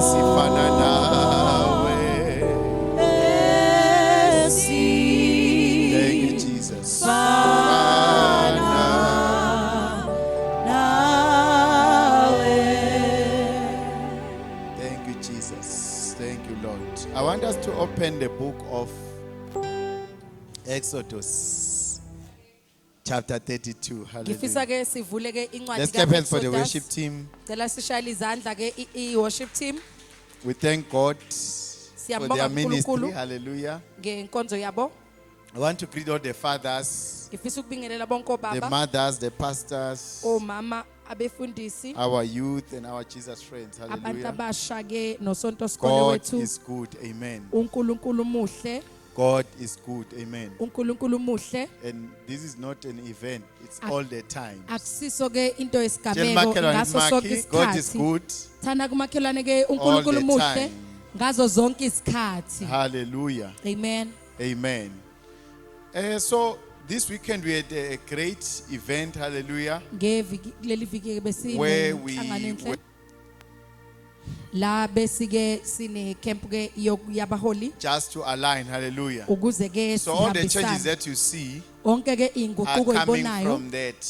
sifana nawe. Thank you, Jesus. Thank you, Jesus. Thank you, Lord. I want us to open the book of Exodus, chapter 32. Hallelujah. Let's clap hands for the worship team. Worship team. We thank God for their ministry. Hallelujah. I want to greet all the fathers, the mothers, the pastors, our youth, and our Jesus friends. Hallelujah. God is good. Amen. God is good. Amen. And this is not an event, it's all the time. Tell Makhelwane, God is good all the time. Hallelujah. Amen. Amen. So this weekend we had a great event, hallelujah, where we just to align, hallelujah. So all the changes that you see are coming from that.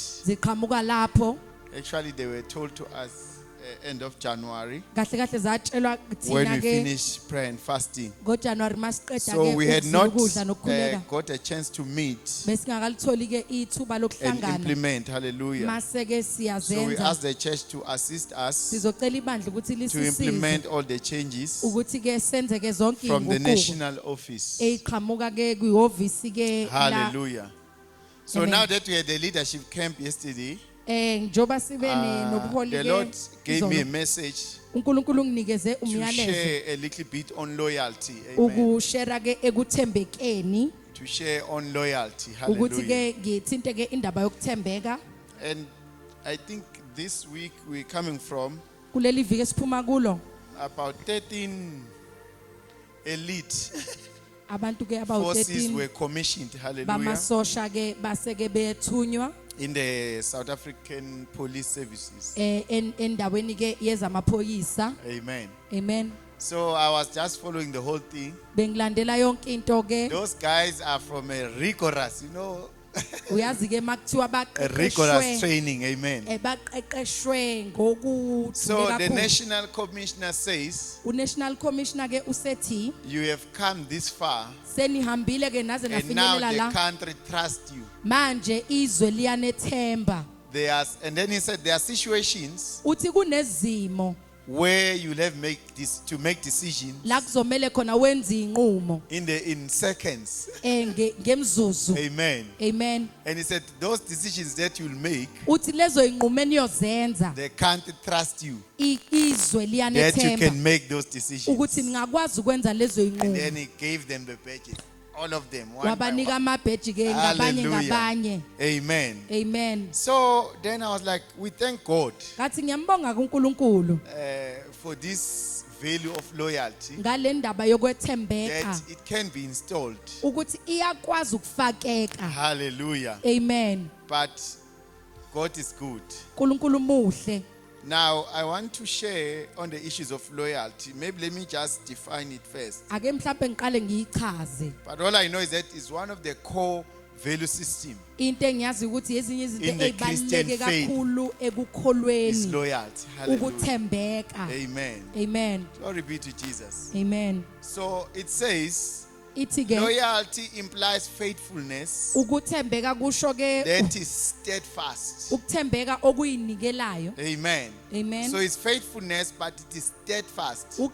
Actually, they were told to us end of January when we finish prayer and fasting. So we had not got a chance to meet and implement, hallelujah. So we asked the church to assist us to implement all the changes from the national office. Hallelujah. So now that we had the leadership camp yesterday, the Lord gave me a message to share a little bit on loyalty. Amen. To share on loyalty. Hallelujah. And I think this week we're coming from about 13 elite forces were commissioned. Hallelujah. In the South African police services. Amen. Amen. So I was just following the whole thing. Those guys are from a rigorous, a rigorous training. Amen. So the national commissioner says, you have come this far and now the country trusts you. And then he said there are situations where you'll have to make decisions in seconds. Amen. Amen. And he said those decisions that you'll make, they can't trust you that you can make those decisions. And then he gave them the badges. All of them, one by one. Hallelujah. Amen. Amen. So then I was like, we thank God for this value of loyalty, that it can be installed. Hallelujah. Amen. But God is good. Now, I want to share on the issues of loyalty. Maybe let me just define it first. But all I know is that it's one of the core value system in the Christian faith. Is loyalty. Hallelujah. Amen. Amen. Glory be to Jesus. Amen. So it says, loyalty implies faithfulness that is steadfast. Amen. Amen. So it's faithfulness, but it is steadfast. So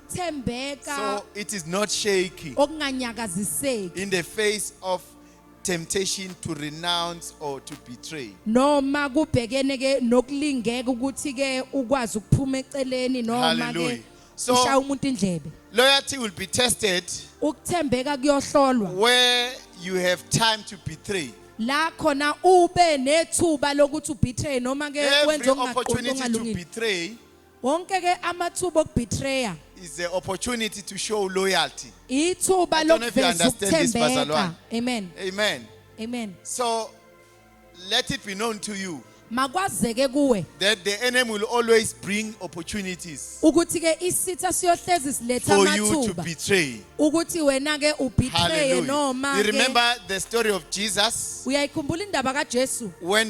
it is not shaky in the face of temptation to renounce or to betray. Hallelujah. So loyalty will be tested where you have time to betray. Every opportunity to betray is the opportunity to show loyalty. I don't know if you understand this, Pastor Luan. Amen. Amen. Amen. So let it be known to you that the enemy will always bring opportunities for you to betray. Hallelujah. You remember the story of Jesus when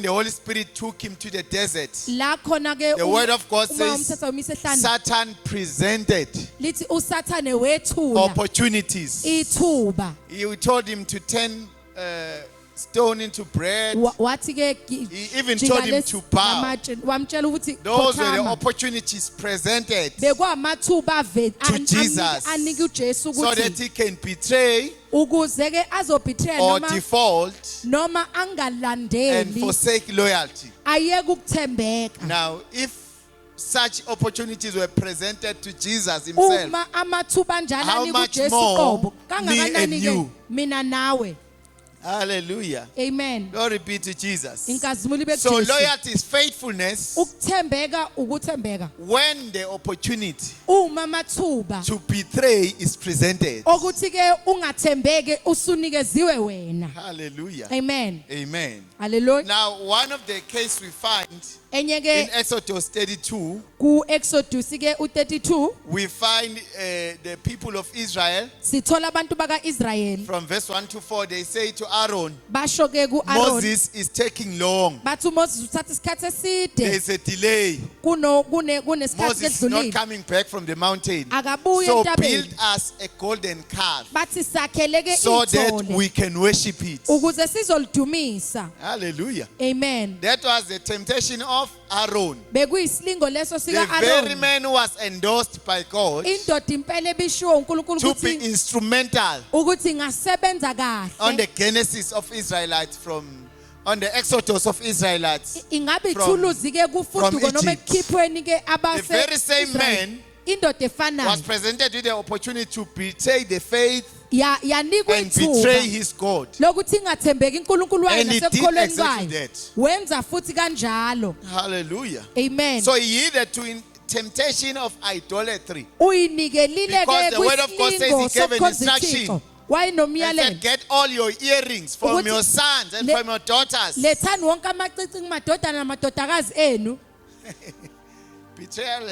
the Holy Spirit took him to the desert? The word of God says Satan presented opportunities. He told him to turn stone into bread. He even told him to bow. Those were the opportunities presented to Jesus so that he can betray or default and forsake loyalty. Now, if such opportunities were presented to Jesus himself, how much more me and you? Hallelujah. Amen. Glory be to Jesus. So loyalty is faithfulness when the opportunity to betray is presented. Hallelujah. Amen. Amen. Hallelujah. Now, one of the cases we find in Exodus 32, we find the people of Israel. From verse 1 to 4, they say to Aaron, Moses is taking long. There is a delay. Moses is not coming back from the mountain. So build us a golden calf so that we can worship it. Hallelujah. Amen. That was the temptation of Aaron. The very man who was endorsed by God to be instrumental on the Genesis of Israelites on the Exodus of Israelites from Egypt. The very same man was presented with the opportunity to betray the faith and betray his God. And he did exactly that. Hallelujah. Amen. So he yielded to temptation of idolatry. Because the word of God says he gave an instruction. And said, get all your earrings from your sons and from your daughters. Betrayal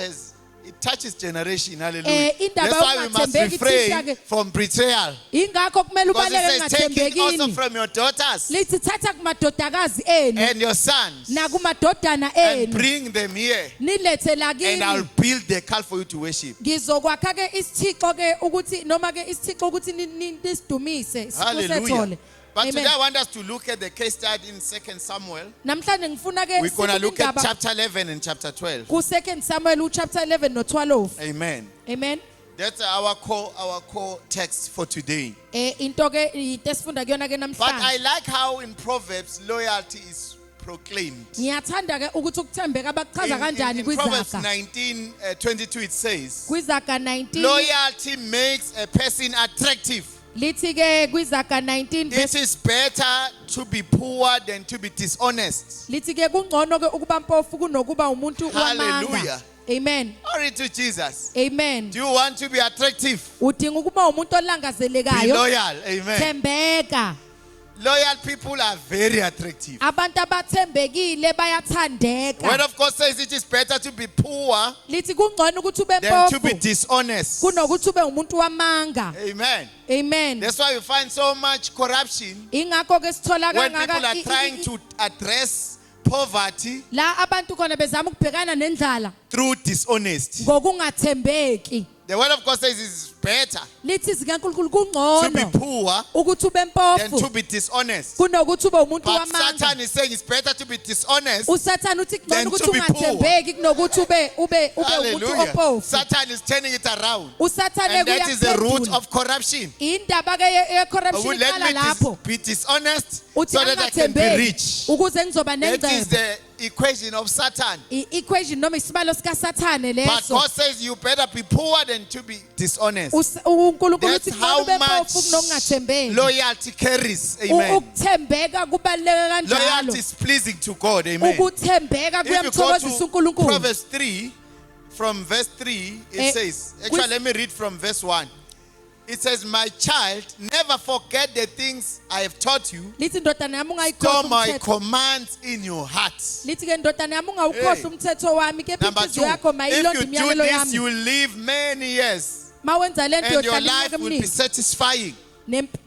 it touches generation. Hallelujah. That's why we must refrain from betrayal. Because it says, take it also from your daughters and your sons and bring them here. And I'll build the calf for you to worship. Hallelujah. But today I want us to look at the case study in 2 Samuel. We're going to look at chapter 11 and chapter 12. 2 Samuel chapter 11 no 12. Amen. Amen. That's our core text for today. But I like how in Proverbs loyalty is proclaimed. In Proverbs 19:22 it says, loyalty makes a person attractive. It is better to be poor than to be dishonest. Hallelujah. Amen. Glory to Jesus. Amen. Do you want to be attractive? Be loyal. Amen. Loyal people are very attractive. Word of God says it is better to be poor than to be dishonest. Amen. Amen. That's why you find so much corruption when people are trying to address poverty through dishonesty. The word of God says it's better to be poor than to be dishonest. But Satan is saying it's better to be dishonest than to be poor. Hallelujah. Satan is turning it around. And that is the root of corruption. Let me be dishonest so that I can be rich. That is the equation of Satan. But God says you better be poor than to be dishonest. That's how much loyalty carries. Amen. Loyalty is pleasing to God. Amen. If you go to Proverbs 3, from verse 3, it says, actually let me read from verse 1. It says, my child, never forget the things I have taught you. Lithi ndodana yami Store ungayikhohlwa my umthetho. commands in your heart. Lithi ke ndodana yami ungawukhohlwa umthetho wami kepha Number two, inhliziyo yakho if mayilonde you do imiyalelo this, yami. you will live many years. Mawenza lento And your yohlala life iminyaka will be eminingi. satisfying.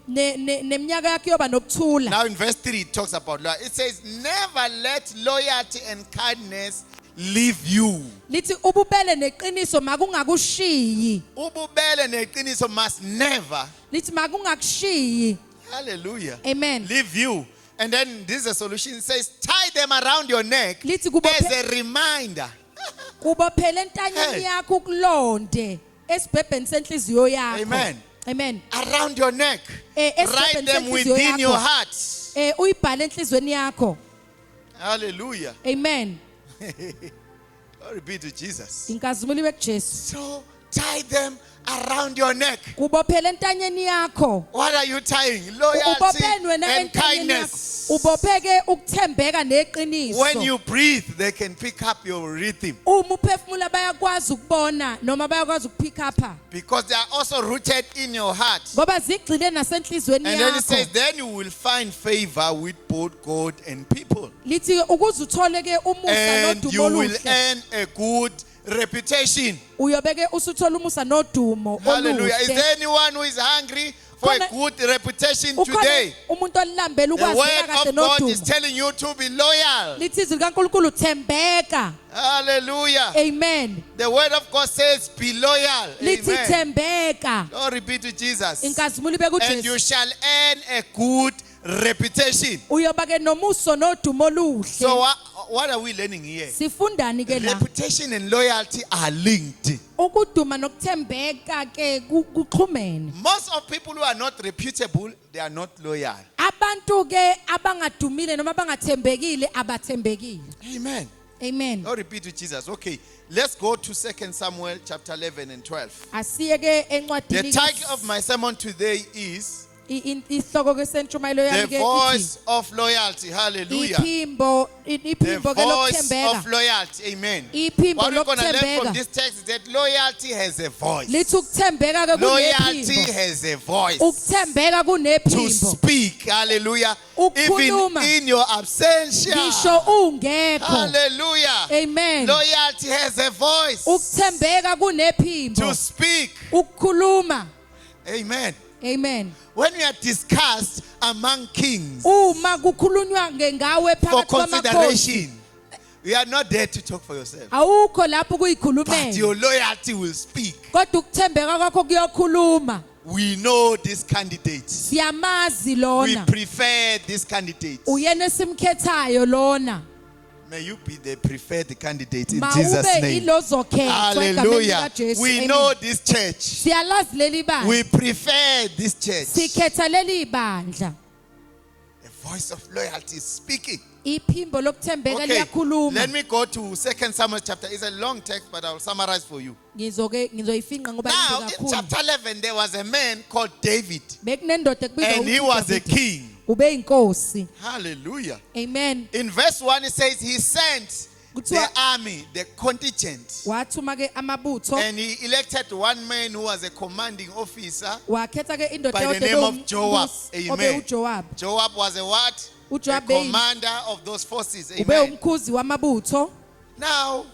Neminyaka yakho yoba nokuthula. Now in verse 3 it talks about loyalty. It says, never let loyalty and kindness leave you. Lithi ububele neqiniso makungakushiyi. Ububele neqiniso must never, Lithi makungakushiyi. hallelujah, Amen. leave you. And then this is a solution. It says, tie them around your neck Lithi as a reminder. kubophela entanyeni yakho ukulonde esibhebheni senhliziyo yakho. Amen. Amen. Around your neck. esibhebheni Write them senhliziyo within your yakho. heart. Uyibhale enhlizweni yakho. Hallelujah. Amen. Glory be to Jesus. Inkazimulo ibe kuJesu. So tie them around your neck. Kubophela entanyeni yakho. What are you tying? Loyalty Ubopheni wena and entanyeni yakho. kindness. Ubopheke ukuthembeka neqiniso. When you breathe, they can pick up your rhythm. Uma uphefumula bayakwazi ukubona noma bayakwazi ukupick up. Because they are also rooted in your heart. Ngoba zigxile nasenhlizweni And then it says, yakho. then you will find favor with both God and people. Lithi ukuze uthole ke umusa And you nodumo will oluhle. earn a good reputation. Uyobeke usuthola umusa nodumo Hallelujah. Is oluhle. there anyone who is hungry for a good reputation Ukhona today? umuntu olambela The ukwazi word kahle of God is nodumo. telling you to be loyal. Lithi izwi likaNkulunkulu thembeka. Hallelujah. Amen. The word of God says be loyal. Lithi Amen. thembeka. Glory be to Jesus. Inkazimulo ibe And you kuJesu. shall earn a good reputation. Uyoba ke nomuso nodumo So oluhle. what are we learning here? Sifundani ke la? Reputation and loyalty are linked. Ukuduma nokuthembeka ke kuxhumene. Most of people who are not reputable, they are not loyal. Abantu ke abangadumile noma abangathembekile abathembekile. Amen. Amen. Glory be to Jesus. Okay, let's go to 2 Samuel chapter 11 and 12. Asiye ke The encwadini title of my sermon today is isihloko ke sentshumayelo The yami ke Voice of Loyalty. Hallelujah. iphimbo The ke voice of lokuthembeka. loyalty. Amen. Iphimbo What we're going to learn lokuthembeka. from this text is that loyalty has a voice. Lithi ukuthembeka ke Loyalty kunephimbo. has a voice Ukuthembeka to kunephimbo. speak. Hallelujah. Even Ukukhuluma. in your absentia. Ngisho ungekho. Hallelujah. Amen. Loyalty has a voice Ukuthembeka to kunephimbo. speak. Ukukhuluma. Amen. Amen. When we are discussed among kings Uma kukhulunywa ngawe for phakathi kwamakhosi. consideration, we are not there to talk for yourself. Awukho lapho But kuyikhulumela. your loyalty will speak. Kodwa ukuthembeka kwakho kuyokhuluma. We know this candidate. Siyamazi We lona. prefer this candidate. Uyena simkhethayo lona. May you be the preferred candidate in Mawube Jesus' name. ilozokhethwa egameni Hallelujah. likaJesu. We Amen. know this church. Siyalazi leli bandla. We prefer this church. Sikhetha leli bandla. The voice of loyalty is speaking. Iphimbo lokuthembeka Okay, liyakhuluma. let me go to 2 Samuel chapter. It's a long text, but I'll summarize for you. Ngizoyifinqa ngoba Now, inde in kakhulu. chapter 11, there was a man called David, Bekunendoda ekubizwa and he ukuthi was a uDavide. king. Ube inkosi. Hallelujah. Amen. In verse 1, it says he sent the Kuthiwa army, the contingent, wathuma ke amabutho. and he elected one man who was a commanding officer Wakhetha ke indoda by the name of Joab. Amen. uJoab. Joab was a what? A uJoab commander of those forces. ube Amen. umkhuzi wamabutho. Now,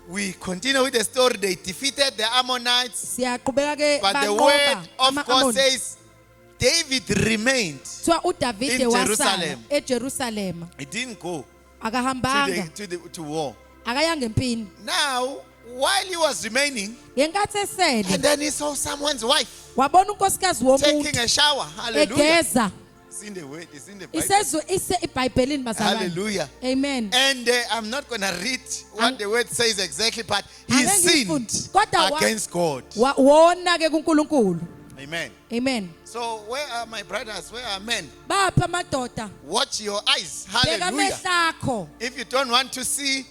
we continue with the story. They defeated the Ammonites, Siyaqhubeka ke but the banqoba word of God ama-Ammon. says David remained. Kuthiwa uDavide in wasala Jerusalem. eJerusalem. He didn't go Akahambanga. to war. Akayanga empini. Now, while he was remaining, Ngenkathi esele and then he saw someone's wife wabona unkosikazi womuntu taking a shower. Hallelujah. egeza. It's in the word. It's in the Bible. Isezwe ise eBhayibhelini bazalwane. Hallelujah. Amen. And I'm not going to read what the word says exactly, but he Angeke sinned ngifunde. Kodwa against God. wona ke kuNkulunkulu. Amen. Amen. So where are my brothers? Where are men? Bapha amadoda. Watch your eyes. Bheka Hallelujah. amehlo akho. If you don't want to see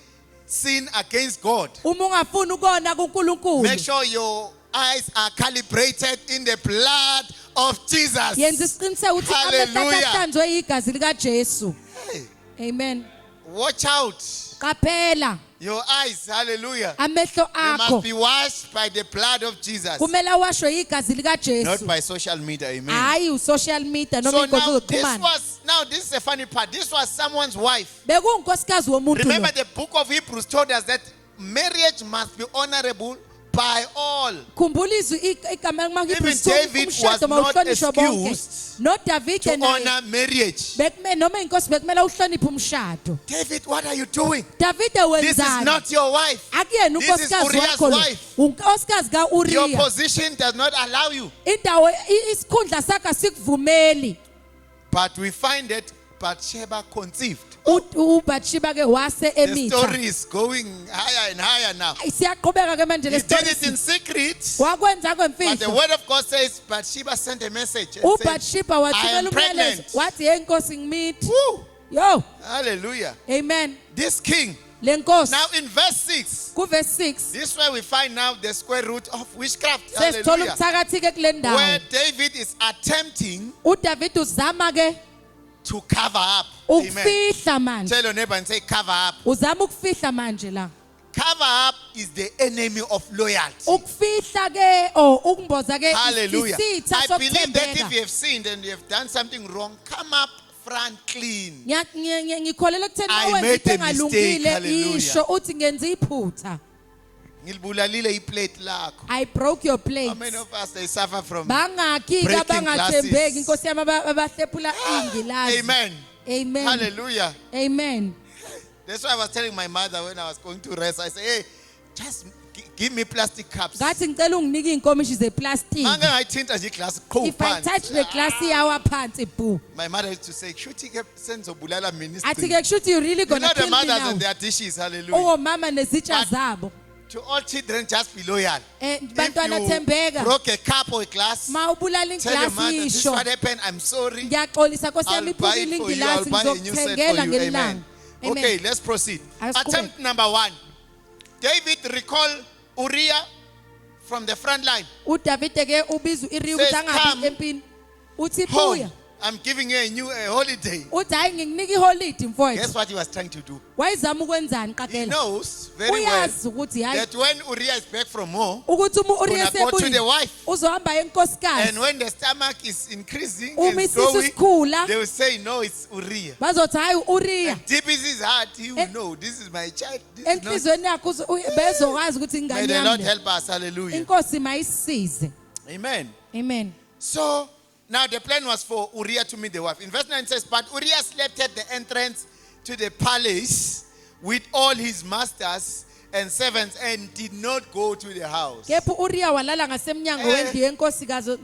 sin against God, Uma ungafuni ukona kuNkulunkulu. make sure your eyes are calibrated in the blood of Jesus. Yenza isiqiniseko ukuthi amehlo Hallelujah. ahlanzwe igazi likaJesu. Hey, Amen. watch out. Qaphela. Your eyes, hallelujah, amehlo they must akho be washed by the blood of Jesus, kumele awashwe igazi lika not Jesu by social media. Amen. hayi u-social media So noma now inkonzo this zokuxhumana is the funny part. This was someone's wife. bekuwunkosikazi womuntu Remember, lo the book of Hebrews told us that marriage must be honorable by all. khumbula izwi igama Even David was not excused noDavide to naye honor marriage. noma inkosi bekumele uhloniphe umshado David, what are you doing? Davide This is wenzani not your wife. akuyena This is unkosikazi Uriah's wakho lo wife. unkosikazi Your kaUriya position does not allow you. indawo isikhundla sakhe sikuvumeli But we find that Bathsheba conceived. uBathsheba ke wase The emitha story is going higher and higher now. siyaqhubeka ke manje He did it lesitory in secret. wakwenza But the kwemfihlo word of God says Bathsheba sent a message and said, uBathsheba I wathumela am umyalezo pregnant. wathi hey nkosi ngimithi Woo! yo Hallelujah. amen This king. lenkosi Now in verse 6, kuverse 6 this is where we find now the square root of witchcraft. sesithola Hallelujah. ubuthakathi ke kule ndawo Where David is attempting uDavid uzama ke to cover up. Amen. ukufihla manje Tell your neighbor and say, cover up. uzama ukufihla manje la Cover up is the enemy of loyalty. ukufihla ke ukumboza ke Hallelujah. isitha I believe that if sokuthembeka you have sinned and you have done something wrong, come up front clean. ngikholela ekutheni I mawenza made into a mistake. engalungile Hallelujah. isho uthi ngenza iphutha Ngilibulalile iplate lakho. I broke your plate How many of us they suffer from? bangakhi breaking abangathembeki glasses? inkosi yami abahlephula ingilazi Amen. amen Hallelujah. amen That's why I was telling my mother when I was going to rest. I said, hey, just give me plastic cups. ngathi ngicela unginike inkomishi zeplastic Mange ngayithinta nje iglass cold if I touch the glass yawa phansi boo My mother used to say, "Shuthi ke senzobulala mina athi isigcino." ke kushuthi you really You know gonna the kill me mothers now and their dishes. Hallelujah. omama nezitsha But- zabo To all children, just be loyal. bantwana If you thembeka broke a cup or a glass, ma ubulala tell your mother, inglasi this is isho what happened. I'm sorry. ngiyaxolisa nkosi I'll yami buy iphukile it for you. I'll ingilazi buy a new set ngizokuthengela for you. ngelanga Amen. Okay, let's proceed. Asiqhubeke. Attempt number 1. David recalled Uriah from the front line. uDavide ke ubiza uRiya Says, ukuthi angabi "Come empini uthi Home. buya I'm giving you a holiday. uthi hayi ngikunika iholide Guess mfowethu what he was trying to do? wayizama ukwenzani He qaqela knows very well uyazi ukuthi hayi that when Uriah is back from war, ukuthi uma uRiya gonna go to the sebuya wife. uzohamba enkosikazi And when the stomach is increasing uma and isisu growing, sikhula they will say, no, it's Uriah. bazothi hayi uRiya Deep in his heart, he will know this is my child. This is not. enhlizweni yakhe bezokwazi ukuthi May ingane the Lord yami help us. Hallelujah. inkosi mayisize Amen. amen So now the plan was for Uriah to meet the wife. In verse 9 it says, but Uriah slept at the entrance to the palace with all his masters and servants and did not go to the house. kepha uRiya walala ngasemnyango wendlu yenkosikazi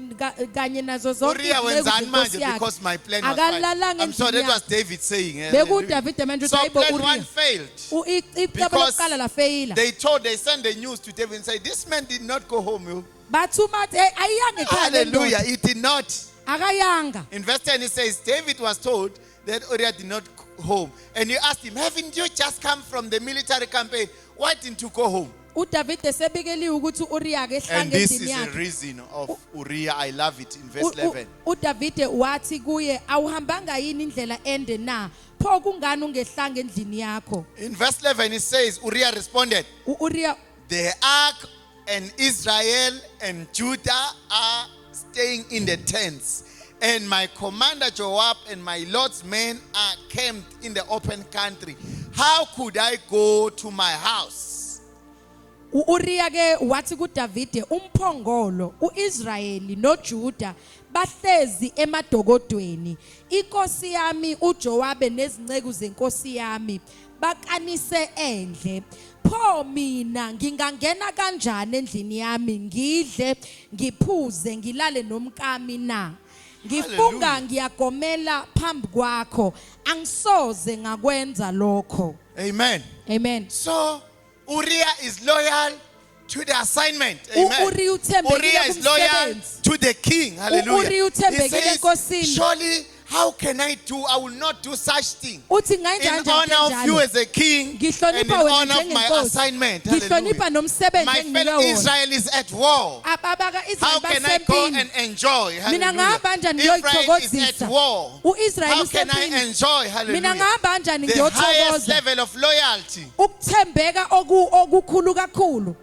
kanye nazo zonke Uriah wenzani manje because my plan was fine. akalalanga I'm sorry, that was endlini David saying. Hallelujah. bekuDavide manje uthi So hayibo plan 1 uRiya failed. icebo Because lokuqala lafeyila They sent the news to David and said, this man did not go home. bathuma athi ayiyanga ekhaya Hallelujah. lendoda He did not. akayanga In verse 10 it says, David was told that Uriah did not go home. And he asked him, haven't you just come from the military campaign? Why didn't you go home? uDavide sebekeliwe ukuthi uRiya ke And ehlanga this is endlini the yakhe reason of Uriah. I love it. In verse 11. uDavide wathi kuye awuhambanga yini indlela ende na pho kungani ungehlanga endlini yakho In verse 11 it says, Uriah responded, uRiya the ark and Israel and Judah are staying in the tents. And my commander Joab and my Lord's men are camped in the open country. How could I go to my house? uRiya ke wathi kuDavide umphongolo uIsrayeli noJuda bahlezi emadokodweni inkosi yami uJowabe nezinceku zenkosi yami bakanise endle pho mina ngingangena kanjani endlini yami ngidle ngiphuze ngilale nomkami na ngifunga ngiyagomela phambi kwakho angisoze ngakwenza lokho Amen. amen So Uriah is loyal to the assignment. Amen. Uriah Uriah is loyal to the king. Hallelujah. Uriah He uthembekile says, enkosini. surely how can I will not do such thing. Uthi In ngenza honor of you as a king and in Ngihlonipha wena honor of my njengenkosi. assignment. Ngihlonipha Hallelujah. nomsebenzi My enginikwe fellow wona. Israel is at war. Ababaka How Israel can I go basempini. and enjoy? Mina ngahamba kanjani Hallelujah. Israel is ngiyoyithokozisa? at war. U-Israel How can I usempini. enjoy? Mina Hallelujah. ngahamba kanjani The highest ngiyothokoza? level of loyalty. Ukuthembeka okukhulu kakhulu.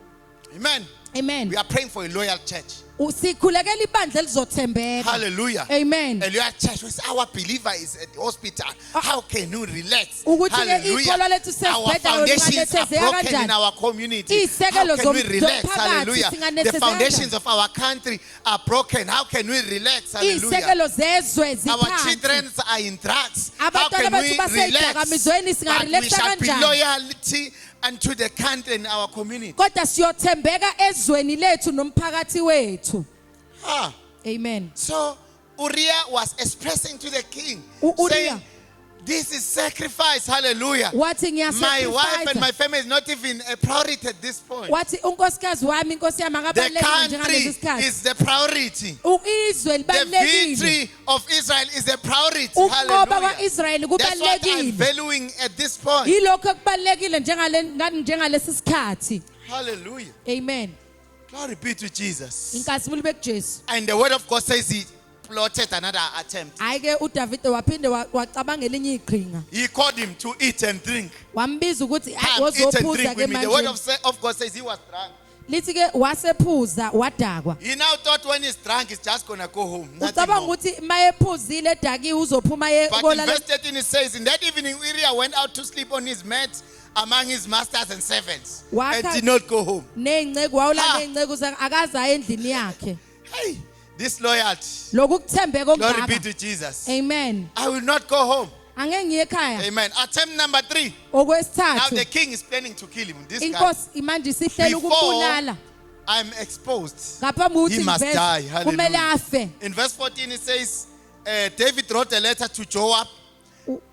Amen. Amen. We are praying for a loyal church. Sikhulekela ibandla elizothembeka. Hallelujah. Amen. A loyal church. Our believer is at the hospital. How can you relax? Ukuthi ke Hallelujah. ikolo lethu Our sesibhedlela foundations are singanethezeka broken in kanjani? our community. How Isekelo can we relax? zomphakathi Hallelujah. singanethezeka The foundations of our country are broken. How can we relax? Hallelujah. Isekelo zezwe Our ziphansi. children are in drugs. How Abantwana can we bethu baseyidakamizweni relax? But we singarelaxa shall be kanjani? loyalty unto the country and our community. Kodwa siyothembeka ezweni lethu nomphakathi wethu. Ah. Amen. So Uriah was expressing to the king, Uriah. saying, this is sacrifice. Hallelujah. Wathi My wife and my ngiyasacrifice. family is not even a priority at this point. Wathi unkosikazi wami inkosi yami The akabaleki country njengalesi sikhathi. is the priority. Izwe The libalekile. victory of Israel is a priority. Ukunqoba Hallelujah. kwa-Israyeli That's what I'm kubalekile. valuing at this point. Yilokho okubalekile njengalesi sikhathi. Hallelujah. Amen. Glory be to Jesus. Inkazimulo bekuJesu. And the word of God says he plotted another attempt. Hayi ke uDavide waphinde wacabanga elinye iqhinga. He called him to eat and drink. Wambiza ukuthi Come, eat and wozophuza drink ke with me. The word manje. of God says he was drunk. Lithi ke wasephuza wadakwa. He now thought when he's drunk, he's just going to go home. Nothing Ucabanga more. ukuthi mayephuzile edakiwe uzophuma But in verse 13 it says, in that evening Uriah went out to sleep on his mat among his masters and servants and did not go home. Ney'nceku wawulanda ney'nceku akazayo endlini yakhe. Hey, this loyalty. Lokhu kuthembeka Glory be okungaka. to Jesus. Amen. I will not go home. Angeke ngiye ekhaya. Amen. Attempt number 3. Now the Okwesithathu king is planning to kill him. This guy. inkosi manje sihlela ukumbulala. I'm exposed. Ngaphambi He ukuthi must die. kumele Hallelujah. afe. In verse 14 it says, David wrote a letter to Joab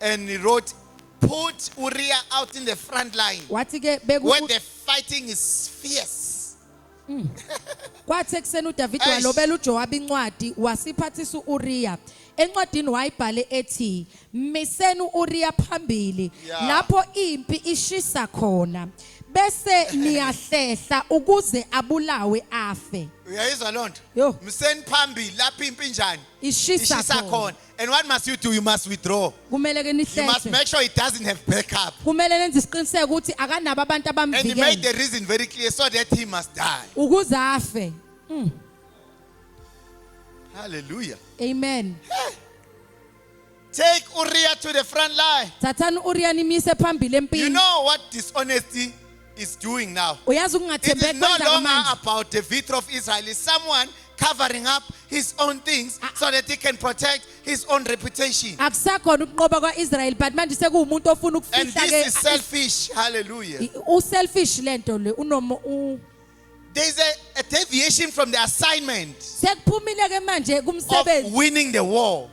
and he wrote, put Uriah out in the front line Wathi ke where the fighting is fierce. kwathi ekuseni uDavide Eish. walobela uJowabi incwadi wasiphathisa uUriya. Encwadini wayibhale ethi miseni uUriya phambili Yeah. lapho impi ishisa khona bese niyahlehla ukuze abulawe afe. Uyayizwa loo nto? Yo. Mseni phambili lapho impi njani? Ishisa Ishisa khona. khona. And what must you do? You must withdraw. Kumele ke You must nihlehla. make sure it doesn't have backup. Kumele nenze isiqiniseko ukuthi akanabo abantu And he made abamvikela the reason very clear so that he must die. ukuze afe. Hallelujah. Amen. Take Uriah to the front line. Thathani uUriya nimise phambili You empini. know what dishonesty is doing now? Uyazi It is ukungathembeki no kwenza longer manje. about the victory of Israel. It's someone covering up his own things so that he can protect his own reputation. Akusakhona ukunqoba kwaIsrael but manje sekuwumuntu ofuna And ukufihla this is ke selfish. Hallelujah. uselfish lento le unomo There is a deviation from the assignment sekuphumile ke manje of kumsebenzi winning the war,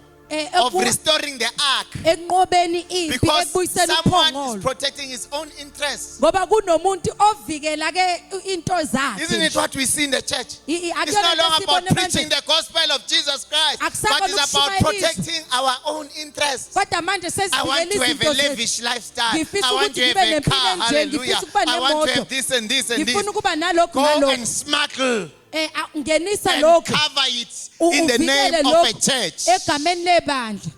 of restoring the ark, enqobeni impi because ekubuyiseni someone is uphongolo protecting his own interests. ngoba kunomuntu ovikela ke into Isn't it zakhe. what we see in the church? It's Akuyona no into longer about esibone preaching manje the gospel of Jesus Christ, but Akusakho it's about ukushumayela protecting our own interests. kodwa manje I want sesivikela to have a izinto zethu. lavish lifestyle. Ngifisa I want to ukuthi have ngibe a car. nempilo enje, Hallelujah. ngifisa ukuba I want to nemoto. have this and this and this. Ngifuna ukuba nalokhu Go nalokhu. and smuggle Ngenisa and lokhu cover it in the name uvikele of a lokhu church. egameni lebandla.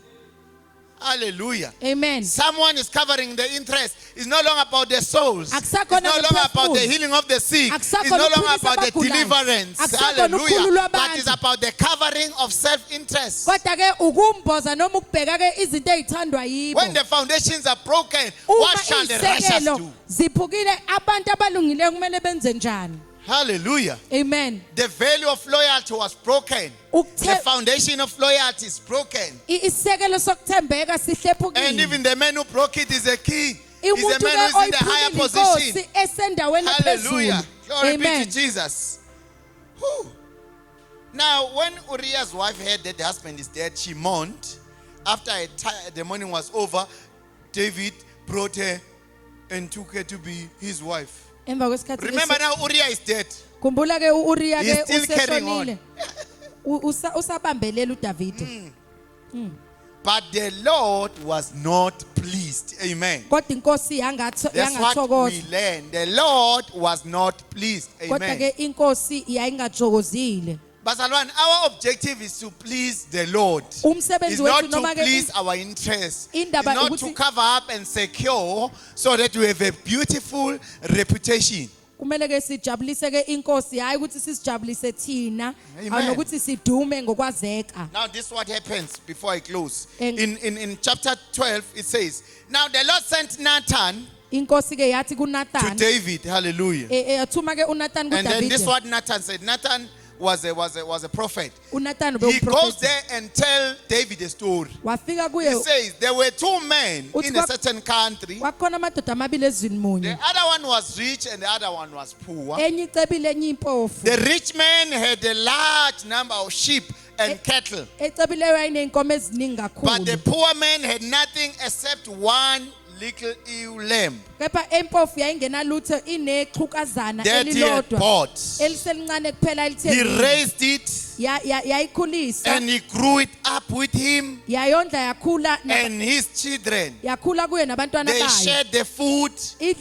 Hallelujah. Amen. Someone is covering the interest. It's no longer about the souls. It's no Akusakhona longer about the ukuphefumula. healing of the sick. It's Akusakhona no longer ukuphilisa about the abagulayo. deliverance. Akusakhona ukukhulula Hallelujah. abantu. But it's about the covering of self-interest. Kodwa ke ukumboza noma ukubheka ke izinto ezithandwa yibo. When the foundations are broken, Uma what shall the righteous isekelo do? ziphukile abantu abalungileyo kumele benze njani? Hallelujah. Amen. The value of loyalty was broken. The foundation of loyalty is broken. Isekelo sokuthembeka And sihlephukile. even the man who broke it is a king. He's a Umuntu man ke who is in the higher oyiphulile position. inkosi esendaweni Hallelujah. ephezulu. Glory be Amen. to Jesus. Whew. Now, when Uriah's wife heard that the husband is dead, she mourned. After the mourning was over, David brought her and took her to be his wife. Emva kwesikhathi Remember now, Uriah is dead. khumbula ke uUriya He's ke still carrying useshonile. Usabambelela uDavide. But the Lord was not pleased. Amen. Kodwa inkosi That's what we learn. The Lord was not pleased. Kodwa Amen. ke inkosi yayingathokozile. Bazalwane, our objective is to please the Lord. It's not to please our interests. It's not to cover up and secure so that we have a beautiful reputation. Kumele ke sijabulise ke inkosi hayi ukuthi sisijabulise thina anokuthi sidume ngokwazeka. Now this is what happens before I close. In chapter 12 it says, now the Lord sent Nathan inkosi ke yathi kuNathan to David. Hallelujah. Athuma ke uNathan kuDavid. And then this is what Nathan said. Nathan was a prophet. He goes there and tell David a story. He says there were two men in a certain country. The other one was rich and the other one was poor. The rich man had a large number of sheep and cattle. But the poor man had nothing except one little ewe lamb that he had bought. He raised it and he grew it up with him and his children. They shared the food. They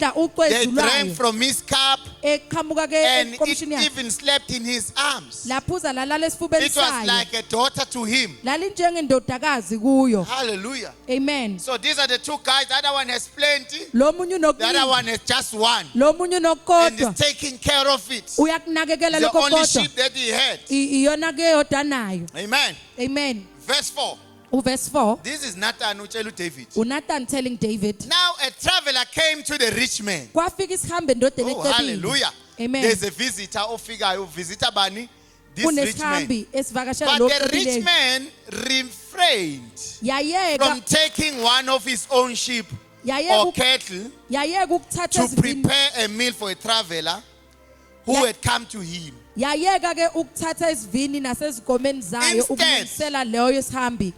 drank from his cup and it even slept in his arms. It was like a daughter to him. Hallelujah. Amen. So these are the two guys. The other one has plenty. The other one has just one. And he's taking care of it. It's the only sheep that he had. Amen. Amen. Verse 4. Verse 4. This is Nathan David. Nathan telling David. Now a traveler came to the rich man. Oh, hallelujah. Amen. There's a visitor visitor bani. This rich man. But the rich man refrained from taking one of his own sheep or cattle to prepare a meal for a traveler who had come to him. Instead,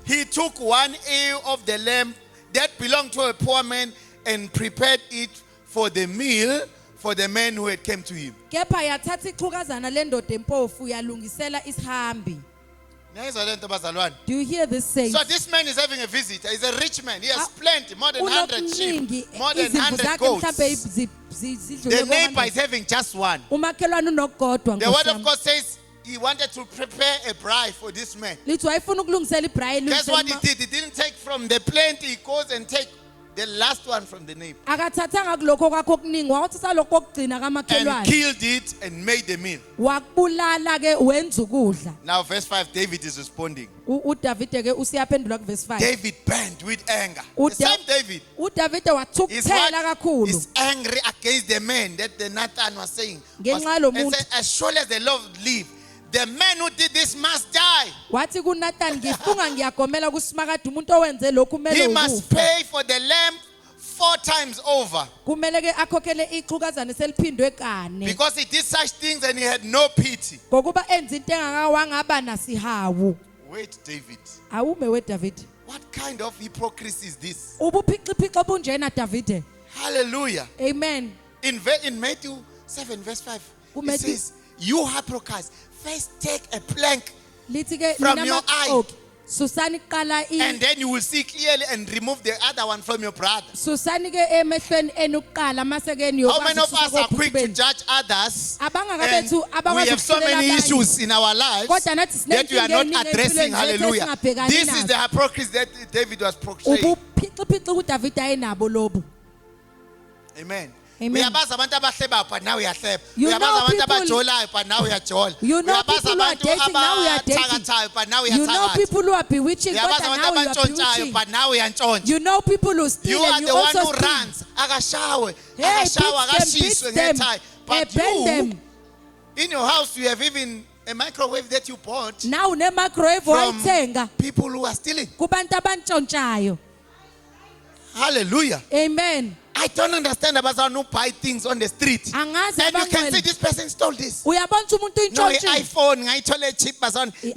he took one ewe of the lamb that belonged to a poor man and prepared it for the meal for the man who had come to him. Do you hear this saying? So this man is having a visitor. He's a rich man. He has plenty, more than 100 sheep, more than 100 goats. The neighbor is having just one. The word of God says he wanted to prepare a bride for this man. Guess what he did? He didn't take from the plenty. He goes and take the last one from the neighbor. And killed it and made the meal. Now verse 5, David is responding. David burned with anger. The same David is angry against the man that the Nathan was saying. And said, as surely as the Lord live, the man who did this must die. He must pay for the lamb 4 times over. Because he did such things and he had no pity. Wait, David. What kind of hypocrisy is this? Hallelujah. Amen. In Matthew 7 verse 5, it says, you hypocrites, first take a plank from your eye, and then you will see clearly and remove the other one from your brother. How many of us are quick to judge others? And we have so many issues in our lives that we are not addressing. Hallelujah. This is the hypocrisy that David was portraying. Amen. Amen. But now we are You know people who are bewitching, but now we are chonching. You know people who steal, you are and the you one also who runs. But you, in your house, you have even a microwave that you bought now microwave from people who are stealing. Hallelujah. Amen. I don't understand about someone who buy things on the street. And you can see this person stole this. No, iPhone, I told a cheap person. Which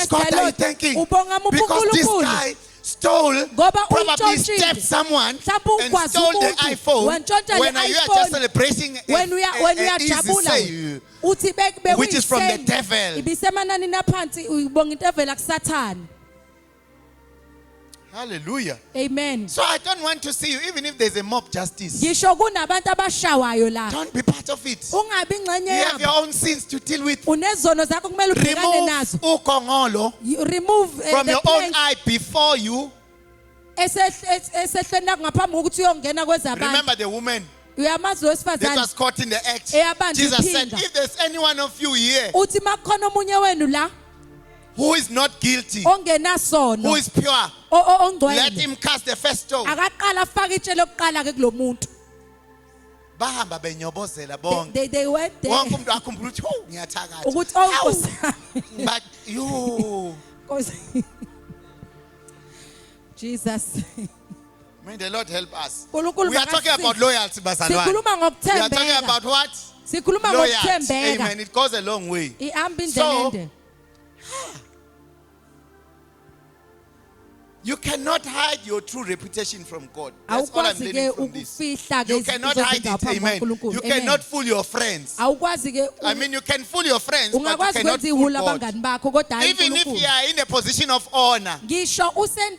God are you thanking? Because this guy stole, probably stabbed someone and stole the iPhone when you are just celebrating an easy sale, which is from the devil. Hallelujah. Amen. So I don't want to see you, even if there's a mob justice. Ngisho kunabantu abashawayo la. Don't be part of it. Ungabi ingxenye You have yabo. your own sins to deal with. Unezono zakho kumele ubhekane Remove nazo. ukongolo Remove from the your own plank eye before you. esehleni nakho ngaphambi kokuthi uyongena kwezabantu. Remember the woman Uyamazi that wesifazane. was caught in the act. Eyabanjwa Jesus said, iphinga. if there's any one of you here Uthi makukhona omunye wenu la who is not guilty, ongenasono, who is pure, let ongcwele, him cast the first stone. akaqala afake itshe lokuqala ke kulomuntu. Bahamba benyobozela bonke. They went there. Wonke umuntu akhumbula ukuthi, "Oh, ngiyathakatha." Ukuthi Nkosi yami. But you, Nkosi. Jesus. may the Lord help us. uNkulunkulu We are talking makasize. about loyalty, bazalwane. Sikhuluma We are talking ngokuthembeka. about what? Sikhuluma Loyalty. ngokuthembeka. Amen. It goes a long way. Ihamba indlela So, ende. you cannot hide your true reputation from God. That's all I'm Awukwazi learning ke from this. ukufihla ke You cannot hide it. Amen. You cannot fool your friends. Awukwazi ke I mean, you can fool your friends, but you ungakwazi cannot ukwenza fool ihula God. abangani bakho kodwa hayi Even if you uNkulunkulu. are in a position of honor. Ngisho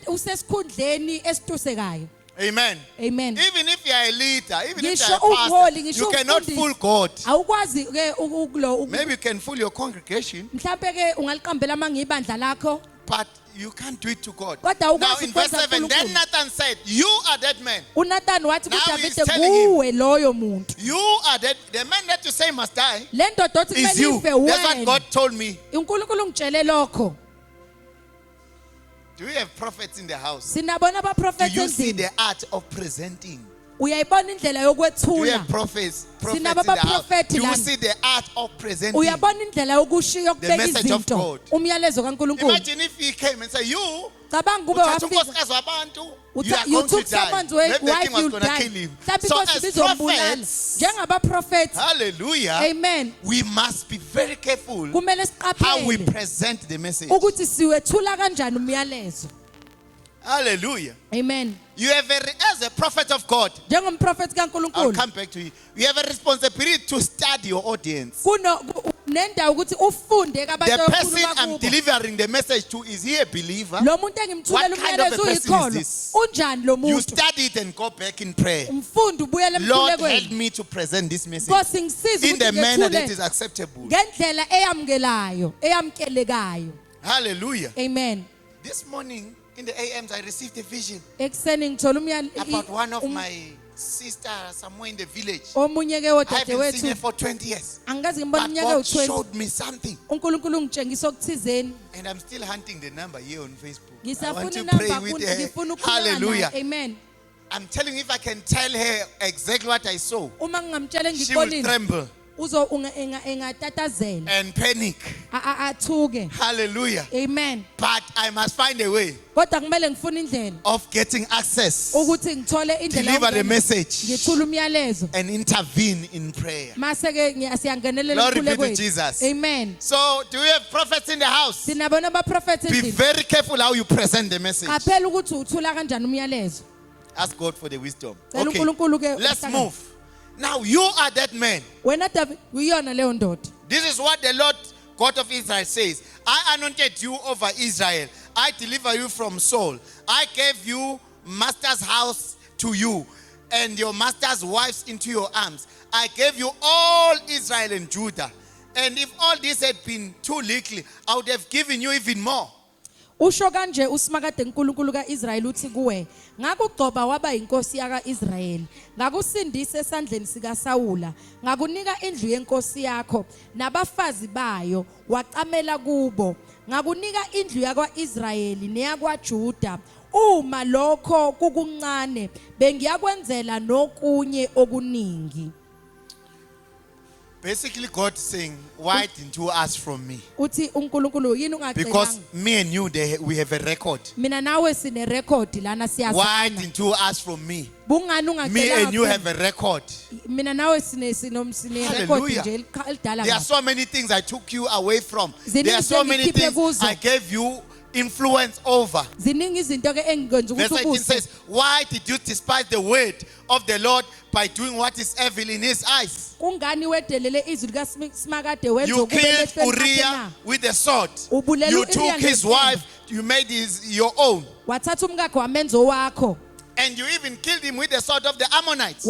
usesikhundleni esitusekayo. Amen. Amen. Even if you are a leader, even if you Ngisho are a umholi, pastor, ngisho you cannot umfundisi. fool God. Awukwazi ke ukulo Maybe you can fool your congregation, mhlawumbe ke ungaliqambela mangibandla lakho but you can't do it to God. kodwa Now awukwazi in verse ukwenza 7, then uNkulunkulu. Nathan said, you are dead men. uNathan wathi Now kuDavide he's telling him, kuwe loyo muntu. You are dead. The man that you say must die Le ndoda othi is kumele you. ife That's what wena. God told me. uNkulunkulu ngitshele lokho. Do we have prophets in the house? Sinabona Do abaprofeti you see endlini. the art of presenting? Uyayibona indlela Do we yokwethula. have prophets in Sinabo the house? abaprofeti Do you lana. see the art of presenting? Uyabona indlela yokushiya The ukubeka message of izinto. God. Umyalezo kaNkulunkulu. Imagine if he came and said, you, Cabanga kube uthatha wafika. unkosikazi wabantu, you You are going to took die. someone's Maybe the wife, king was you going to died. kill him. Mhlawumbe So inkosi as ibizombulala. prophets, Njengabaprofeti. hallelujah, Amen. we must be very careful Kumele how we siqaphele present the message. ukuthi siwethula kanjani umyalezo. Hallelujah. Amen. You have as a prophet of God, Njengomprofeti I'll kaNkulunkulu. come back to you. You have a responsibility to study your audience. Nendawo ukuthi ufunde kabantu The person okhuluma I'm kubo. delivering the message to, is he a believer? Lo muntu engimthulela What kind of umyalezo a person uyikholo. is this? Unjani lo You muntu? study it and go back in prayer. Umfundi ubuyele Lord, help emkhulekweni. me to present this message Nkosi ngisize in the ukuthi manner that ngethule is acceptable. ngendlela eyamukelayo, eyamkelekayo. Hallelujah. Amen. This morning in the AMs, I received a vision Ekseni ngithola about one of my sisters somewhere in the village. omunye ke I haven't seen her wodadewethu for 20 years. angikaze ngibone But umnyaka God u20. showed me something. uNkulunkulu ngitshengisa okuthizeni. And I'm still hunting the number here on Facebook. I Ngisafuna want to inamba pray with ngifuna her. ukukhuluma. Hallelujah. Amen. I'm telling you, if I can tell her exactly what I saw, Uma ngingamtshela she will ngiqonile tremble engatatazela. and panic. Athuke. Hallelujah. Amen. But I must find a way Kodwa kumele ngifune indlela of getting access, ukuthi ngithole indlela deliver the yokungena. message, Ngithula umyalezo. and intervene in prayer. Mase ke siyangenelela Glory be to emkhulekweni. Jesus. Amen. So, do we have prophets in the house? Sinabona abaprofeti Be endlini. very careful how you present the message. Qaphela ukuthi uthula kanjani umyalezo. Ask God for the wisdom. Cela Okay, uNkulunkulu ke let's uhlakani. move. Now, you are that man. Wena David uyona leyo ndoda. This is what the Lord God of Israel says. I anointed you over Israel. I deliver you from Saul. I gave you master's house to you and your master's wives into your arms. I gave you all Israel and Judah. And if all this had been too little, I would have given you even more. Usho kanje usimakade uNkulunkulu kaIsrayeli uthi kuwe ngakugcoba waba inkosi yakaIsrayeli ngakusindisa esandleni sikaSawula ngakunika indlu yenkosi yakho nabafazi bayo waqamela kubo ngakunika indlu yakwaIsrayeli neyakwaJuda uma lokho kukuncane bengiyakwenzela nokunye okuningi. Basically, God is saying, why didn't you ask from me? Uthi uNkulunkulu yini Because ungacelanga me and you, we have a record. mina nawe sine record lana Why siyazana didn't you ask from me? bungani Me and you ungacelanga have a record. mina nawe sine record Hallelujah. nje elidala There are kabi. so many things I took you away from. Ziningi There are so many engikhiphe things kuzo. I gave you influence over. Verse 18 says, why did you despise the word of the Lord by doing what is evil in his eyes? You killed Uriah with the sword. You took his wife, you made his your own. And you even killed him with the sword of the Ammonites.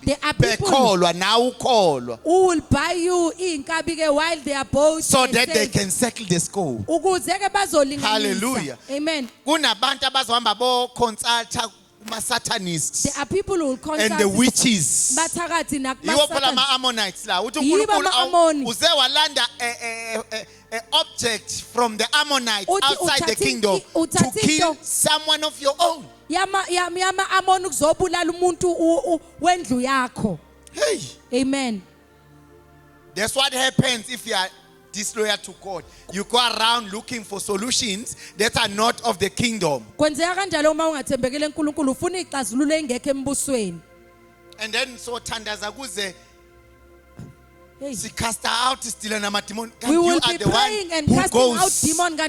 There are people who will buy you while they are both so that they can settle the score. Hallelujah. Amen. Satanists. There are people who will consult and the witches. Ammonites an object from the Ammonites outside the kingdom to kill someone of your own. Hey. Amen. That's what happens if you are disloyal to God. You go around looking for solutions that are not of the kingdom. And then so tandaza kuze cast out still and demon. We will be praying and casting out demons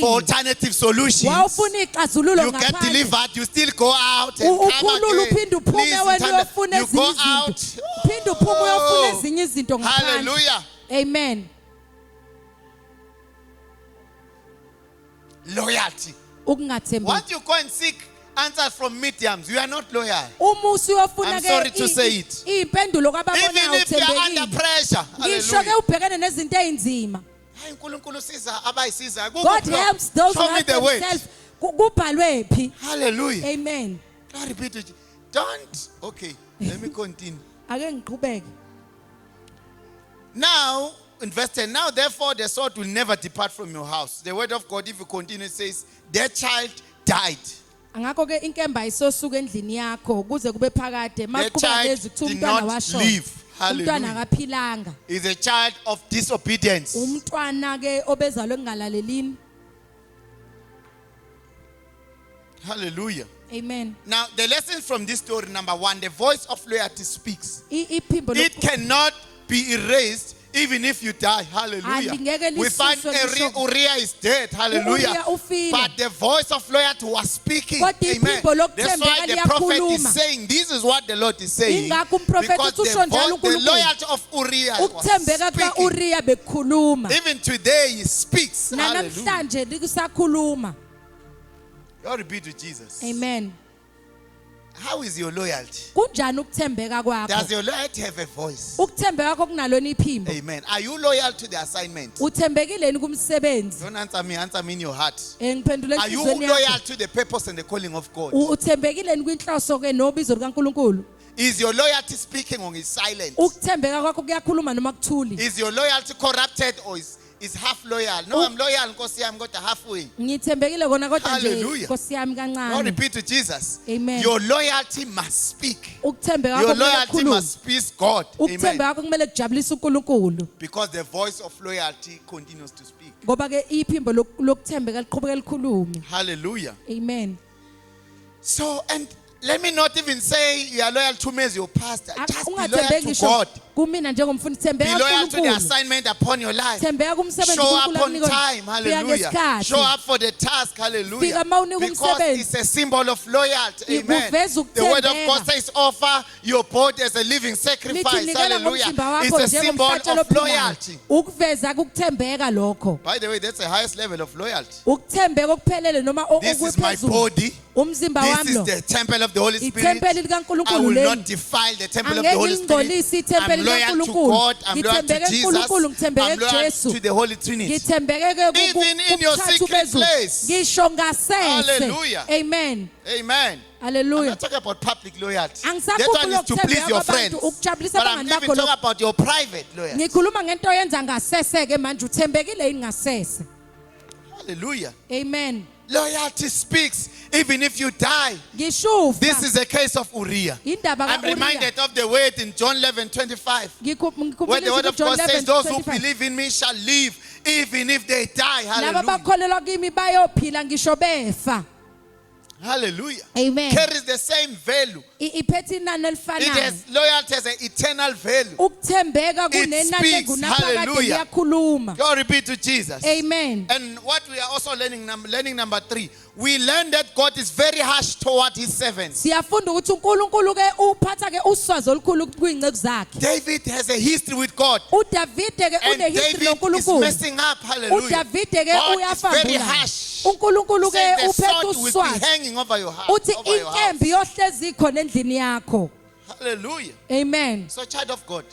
for alternative solutions. You get delivered, you still go out and come again. You go out. Oh. Hallelujah. Amen. Loyalty. Once you go and seek answers from mediums, you are not loyal. I'm sorry to say it. Even if you are under pressure. God helps those who help themselves. Hallelujah. Amen. Glory be to you. Don't. Okay, let me continue. Now, in verse 10, now therefore the sword will never depart from your house. The word of God, if you continue, says, their child died. The child did not live. Hallelujah. Is a child of disobedience. Hallelujah. Amen. Now, the lesson from this story, number one, the voice of loyalty speaks. It cannot be erased even if you die. Hallelujah. We find Uriah is dead. Hallelujah. But the voice of loyalty was speaking. Amen. That's why the prophet is saying, this is what the Lord is saying. Because the loyalty of Uriah was speaking. Even today he speaks. Hallelujah. Glory be to Jesus. Amen. How is your loyalty? Does your loyalty have a voice? Amen. Are you loyal to the assignment? Don't answer me in your heart. Are you loyal to the purpose and the calling of God? Is your loyalty speaking or is silent? Is your loyalty corrupted or is half loyal? No, I'm loyal because I'm got halfway. Hallelujah. Glory be to Jesus. Amen. Your loyalty must speak. Your loyalty must please God. Amen. Because the voice of loyalty continues to speak. Hallelujah. Amen. So, and let me not even say you are loyal to me as your pastor. Just be loyal to God. Be loyal to the assignment upon your life. Show up on time. Hallelujah. Show up for the task. Hallelujah. Because it's a symbol of loyalty. Amen. The word of God says offer your body as a living sacrifice. Hallelujah. It's a symbol of loyalty. By the way, that's the highest level of loyalty. This is my body. This is the temple of the Holy Spirit. I will not defile the temple of the Holy Spirit. I'm loyal to God. I'm loyal to Jesus. I'm loyal to the Holy Trinity. Even in your secret place. Hallelujah. Amen. Amen. Hallelujah. I'm not talking about public loyalty. That one is to please your friends. But I'm even talking about your private loyalty. Hallelujah. Amen. Loyalty speaks even if you die. This is a case of Uriah. I'm reminded of the word in John 11:25, where the word of God says, those who believe in me shall live even if they die. Hallelujah. Hallelujah. Amen. Carries the same value. It has loyalty as an eternal value. It speaks. Hallelujah. Glory be to Jesus. Amen. And what we are also learning number 3, we learn that God is very harsh toward his servants. David has a history with God. And David is messing up. Hallelujah. God is very harsh. Says the sword will be hanging over your heart. Hallelujah. Amen. So, child of God,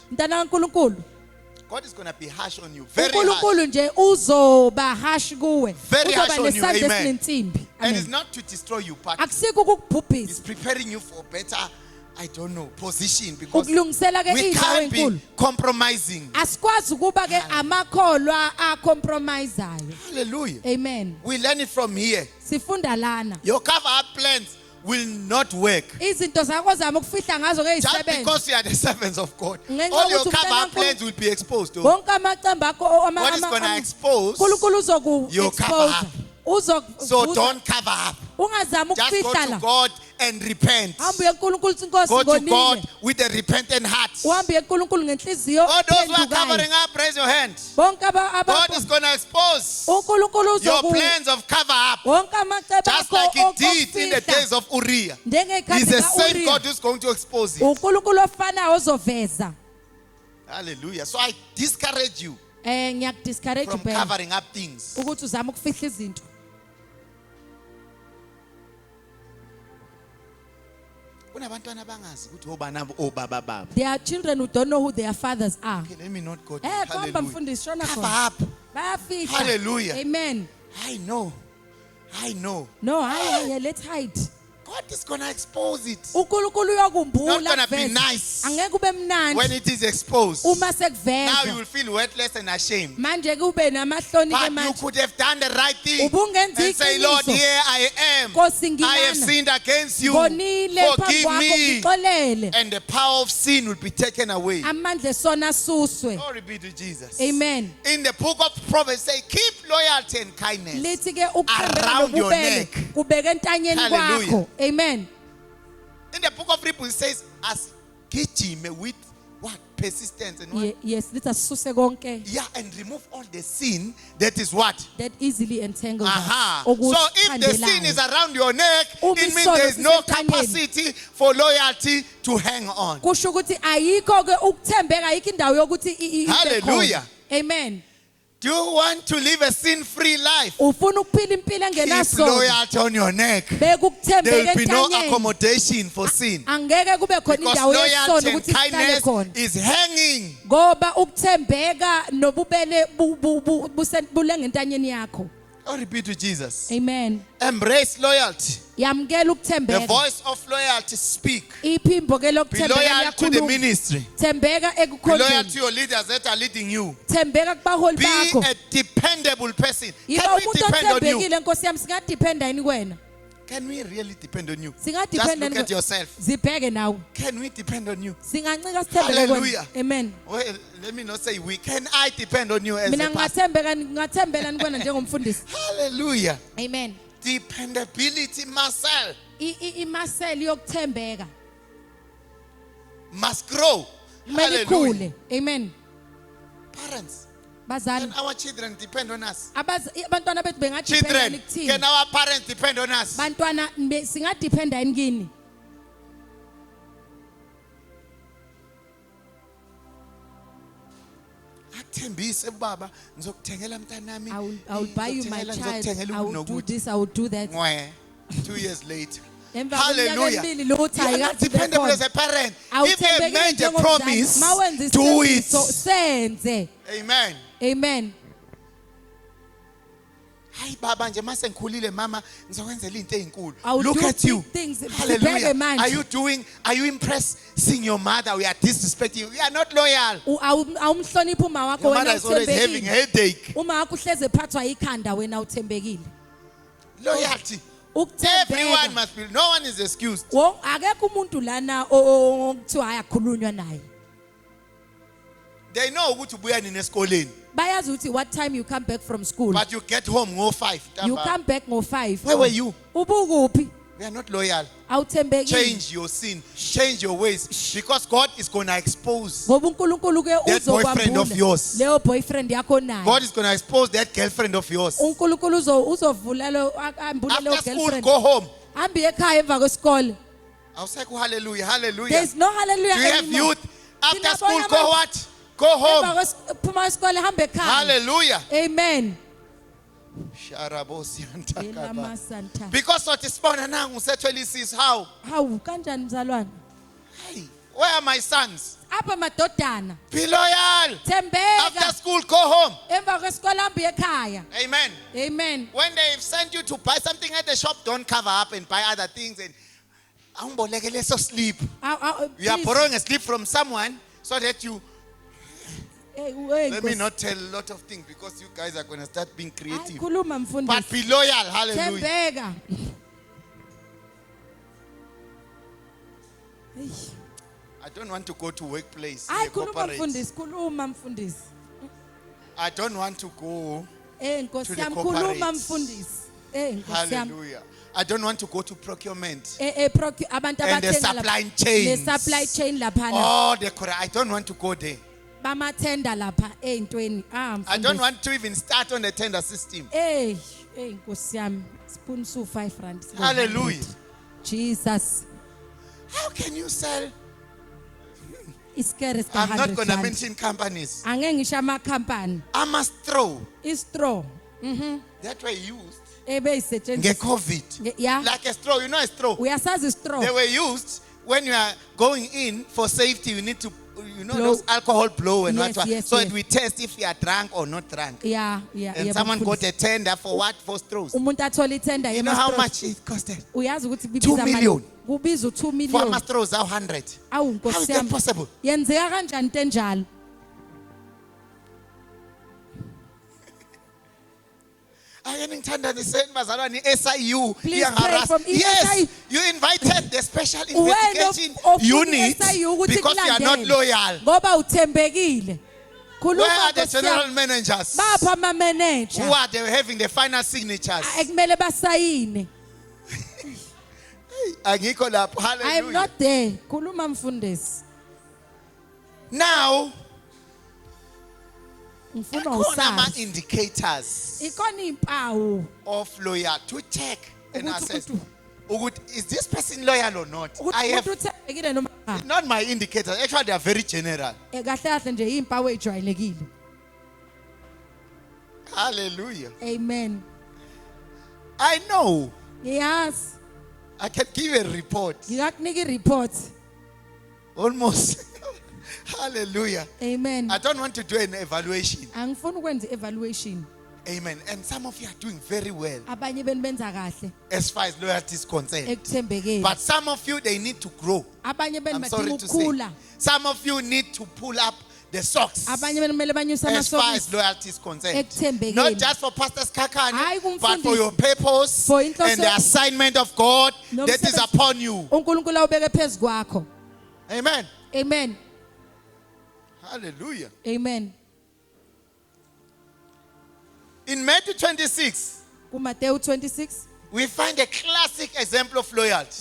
God is going to be harsh on you. Very harsh. Very harsh on you. Amen. And it's not to destroy you, but it's preparing you for better, I don't know, position, because we can't be compromising. Hallelujah. Amen. We learn it from here. Your cover-up plans will not work. Just because you are the servants of God, all your cover-up plans will be exposed. What is going to expose your cover-up? So don't cover up. Just go to God and repent. Go to God with a repentant heart. All those who are covering up, raise your hand. God is going to expose your plans of cover up, just like He did in the days of Uriah. He's the same God who's going to expose it. Hallelujah. So I discourage you from covering up things. There are children who don't know who their fathers are. Okay, let me not go. Hallelujah. Cover up. Hallelujah. Amen. I know. No, let's hide. God is going to expose it. Not going to be nice when it is exposed. Now you will feel worthless and ashamed. But you could have done the right thing and say, Lord, here I am. I have sinned against you. Forgive me. And the power of sin will be taken away. Glory be to Jesus. Amen. In the book of Proverbs, say, keep loyalty and kindness around your neck. Hallelujah. Amen. In the book of Hebrews, it says, as gijime with what? Persistence and what? Yes, and remove all the sin that is what? That easily entangles us. So if the sin is around your neck, it means there is no capacity for loyalty to hang on. Hallelujah. Amen. Do you want to live a sin-free life? Keep loyalty on your neck. There will be no accommodation for sin. Because loyalty and kindness is hanging. Glory be to Jesus. Amen. Embrace loyalty. The voice of loyalty speak. Be loyal to the ministry. Be loyal to your leaders that are leading you. Be a dependable person. Can we depend on you? Can we really depend on you? Just look at yourself. Can we depend on you? Hallelujah. Amen. Well, let me not say we. Can I depend on you as a pastor? Hallelujah. Amen. Dependability must grow. Hallelujah. Amen. Parents, can our children depend on us? Children, can our parents depend on us? I will buy you my child. I will do this, I will do that. 2 years later. Hallelujah. You are not dependable as a parent. If you have made a promise, do it. Amen. Amen. Look at you. Hallelujah. Are you impressing your mother? We are disrespecting you. We are not loyal. Your mother is always having a headache. Loyalty. Everyone must be. No one is excused. They know who to be in eskoleni. What time you come back from school? But you get home 5. You come back 5. Where were you? We are not loyal. awuthembekile Change your sin. Change your ways. Because God is going to expose ngoba uNkulunkulu ke that boyfriend of yours. leyo boyfriend yakho naye God is going to expose that girlfriend of yours. uNkulunkulu uzovula lo ambule lo After school, girlfriend go home. hambi ekhaya emva kwesikole I'll say hallelujah, hallelujah. there is no hallelujah Do you have anymore. youth? After Thina school, bonke go what? Go home. phuma esikole hambe ekhaya Hallelujah. amen Because what is born now, how? hawu kanjani mzalwane Hey, where are my sons? apha madodana Be loyal. thembeka After school, go home. emva kwesikole hambe ekhaya Amen. amen When they've sent you to buy something at the shop, don't cover up and buy other things. And sleep. You are borrowing a sleep from someone so that you. Let me not tell a lot of things because you guys are going to start being creative. But be loyal. Hallelujah. thembeka I don't want to go to workplace. hayi in a khuluma corporate. mfundisi khuluma mfundisi I don't want to go. nkosi To the yami corporates. khuluma mfundisi nkosi yami Hallelujah. I don't want to go to procurement. abantu And the abathenga supply lapha chains. le supply chain laphana Oh, I don't want to go there. bamathenda lapha ey'ntweni I don't want to even start on the tender system. nkosi yami spoon su 5 rand Hallelujah. Jesus How can you sell? isikere I'm not going to sika-100 mention companies. angeke ngisho amakhampani I'm a straw istraw that were used ebeyisetshenziswa COVID. ya Like a straw, you know a straw. uyasazi istraw They were used when you are going in for safety. You need to, Blow. those alcohol blow and Yes, what. yes, So yes. we test if you are drunk or not drunk. yeah And someone got a tender for what? For straws. umuntu athola ithenda You know how much it costed? uyazi ukuthi 2 million. kubiza u2 For million ama straws, 100. awu How is nkosi that yami possible? yenzeka kanjani into enjalo SIU. Please pray from Yes, SIU. you invited the special Wena investigation of unit SIU ukuthi because you are not kulandele. loyal. ngoba uthembekile Where khuluma are the Nkosi general yami. managers? bapha Who ama-manager are they having the final signatures? ekumele basayine Angikho lapho. I am Hallelujah. not there khuluma mfundisi Now, ngifuna khona ama usazi indicators ikhona iy'mpawu of loyal to check and Ukuthi assess. umuntu- Is this person loyal or not? I ukuthi have umuntu uthembekile noma cha. not my indicators. Actually, they are very general. Kahle kahle nje iy'mpawu ey'jwayelekile Hallelujah. amen I know. ngiyazi I can give a report. ngingakunika i-report Almost. Hallelujah. amen I don't want to do an evaluation. angifuni ukwenza i-evaluation Amen. And some of you are doing very well abanye benu benza kahle as far as loyalty is concerned. ekuthembekeni But some of you, they need to grow. abanye benu I'm sorry badinga to say. ukukhula Some of you need to pull up the socks abanye benu kumele banyuse as far as amasokisi loyalty is concerned. Ekuthembekeni. Not just for Pastors Hayi Kakani, kumfundisi. but for your purpose For inhloso- and the assignment of God that is Nomsebenzi- upon you. unkulunkulu awubeke phezu kwakho Amen. amen Hallelujah. amen In Matthew 26, kuMateyu 26 we find a classic example of loyalty.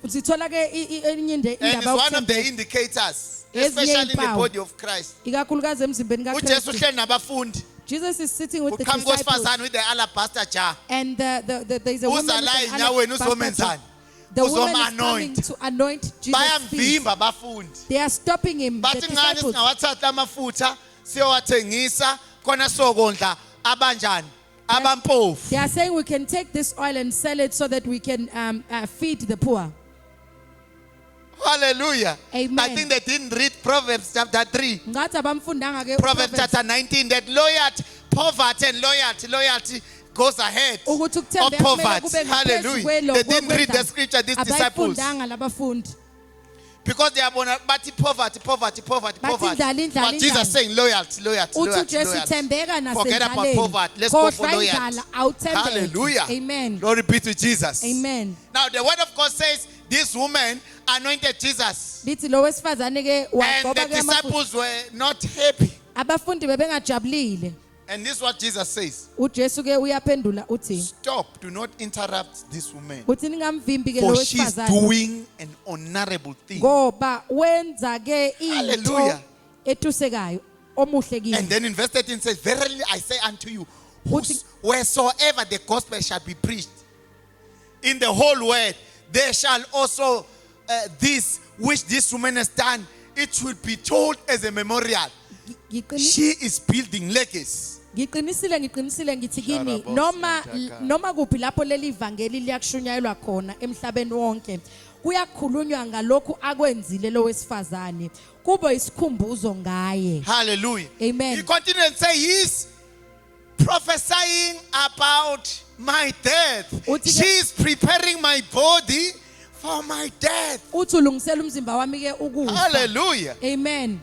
sithola ke enye And it's indaba one of the yokuthembeka indicators, Ezinye especially in the impawu. body of Christ. ikakhulukazi emzimbeni uJesu kaKristu uhleli nabafundi. Jesus is sitting with the Uqhamuka disciples owesifazane with the alabaster jar. and there's a woman with Uza la an enyaweni alabaster uzomenzani? jar. The woman is coming Uzoma-anoint. to anoint Jesus' feet. Bayamvimba abafundi. They are stopping him, the Bathi ngani disciples. singawathatha amafutha siyowathengisa khona sokondla abanjani? Abampofu. They are saying we can take this oil and sell it so that we can feed the poor. Hallelujah. Amen. I think they didn't read Proverbs chapter 3. Ngathi abamfundanga ke Proverbs chapter 19 that loyalty, poverty and loyalty goes ahead ukuthi of ukuthembeka kumele poverty. kube ngaphezu Hallelujah. kwelo- They didn't read the kwendaba. scripture, these disciples. Abayifundanga labafundi. Because they are born but poverty. Bathi indlala, indlala, But Jesus indlala. saying loyalty. Uthi uJesu thembeka Forget about nasendlaleni. poverty. Let's go for Khohlwa loyalty. indlala, awuthembeke. Hallelujah. Amen. Glory be to Jesus. Amen. Now the word of God says this woman anointed Jesus. Lithi lo wesifazane ke And wagcoba the ke amafutha. disciples were not happy. Abafundi bebengajabulile. And this is what Jesus says. uJesu ke uyaphendula uthi Stop, do not interrupt this woman. uthi ningamvimbi ke For lo she's wesifazane doing an honorable thing. ngoba wenza ke into Hallelujah. etusekayo omuhle And kimi. then in verse 13 says, verily I say unto you, Uthi- wheresoever the gospel shall be preached in the whole world, there shall also this which this woman has done, it will be told as a memorial. Ngiqini- She is building legacy. Ngiqinisile ngithi kini Sharabosi, noma kuphi lapho leli ivangeli liyakushunyayelwa khona emhlabeni wonke kuyakhulunywa ngalokhu akwenzile lo wesifazane kube isikhumbuzo ngaye. Hallelujah. Amen. He continued and say, he's prophesying about my death. Uthi ke- She is preparing my body for my death. Uthi ulungisela umzimba wami ke ukufa. Hallelujah. Amen.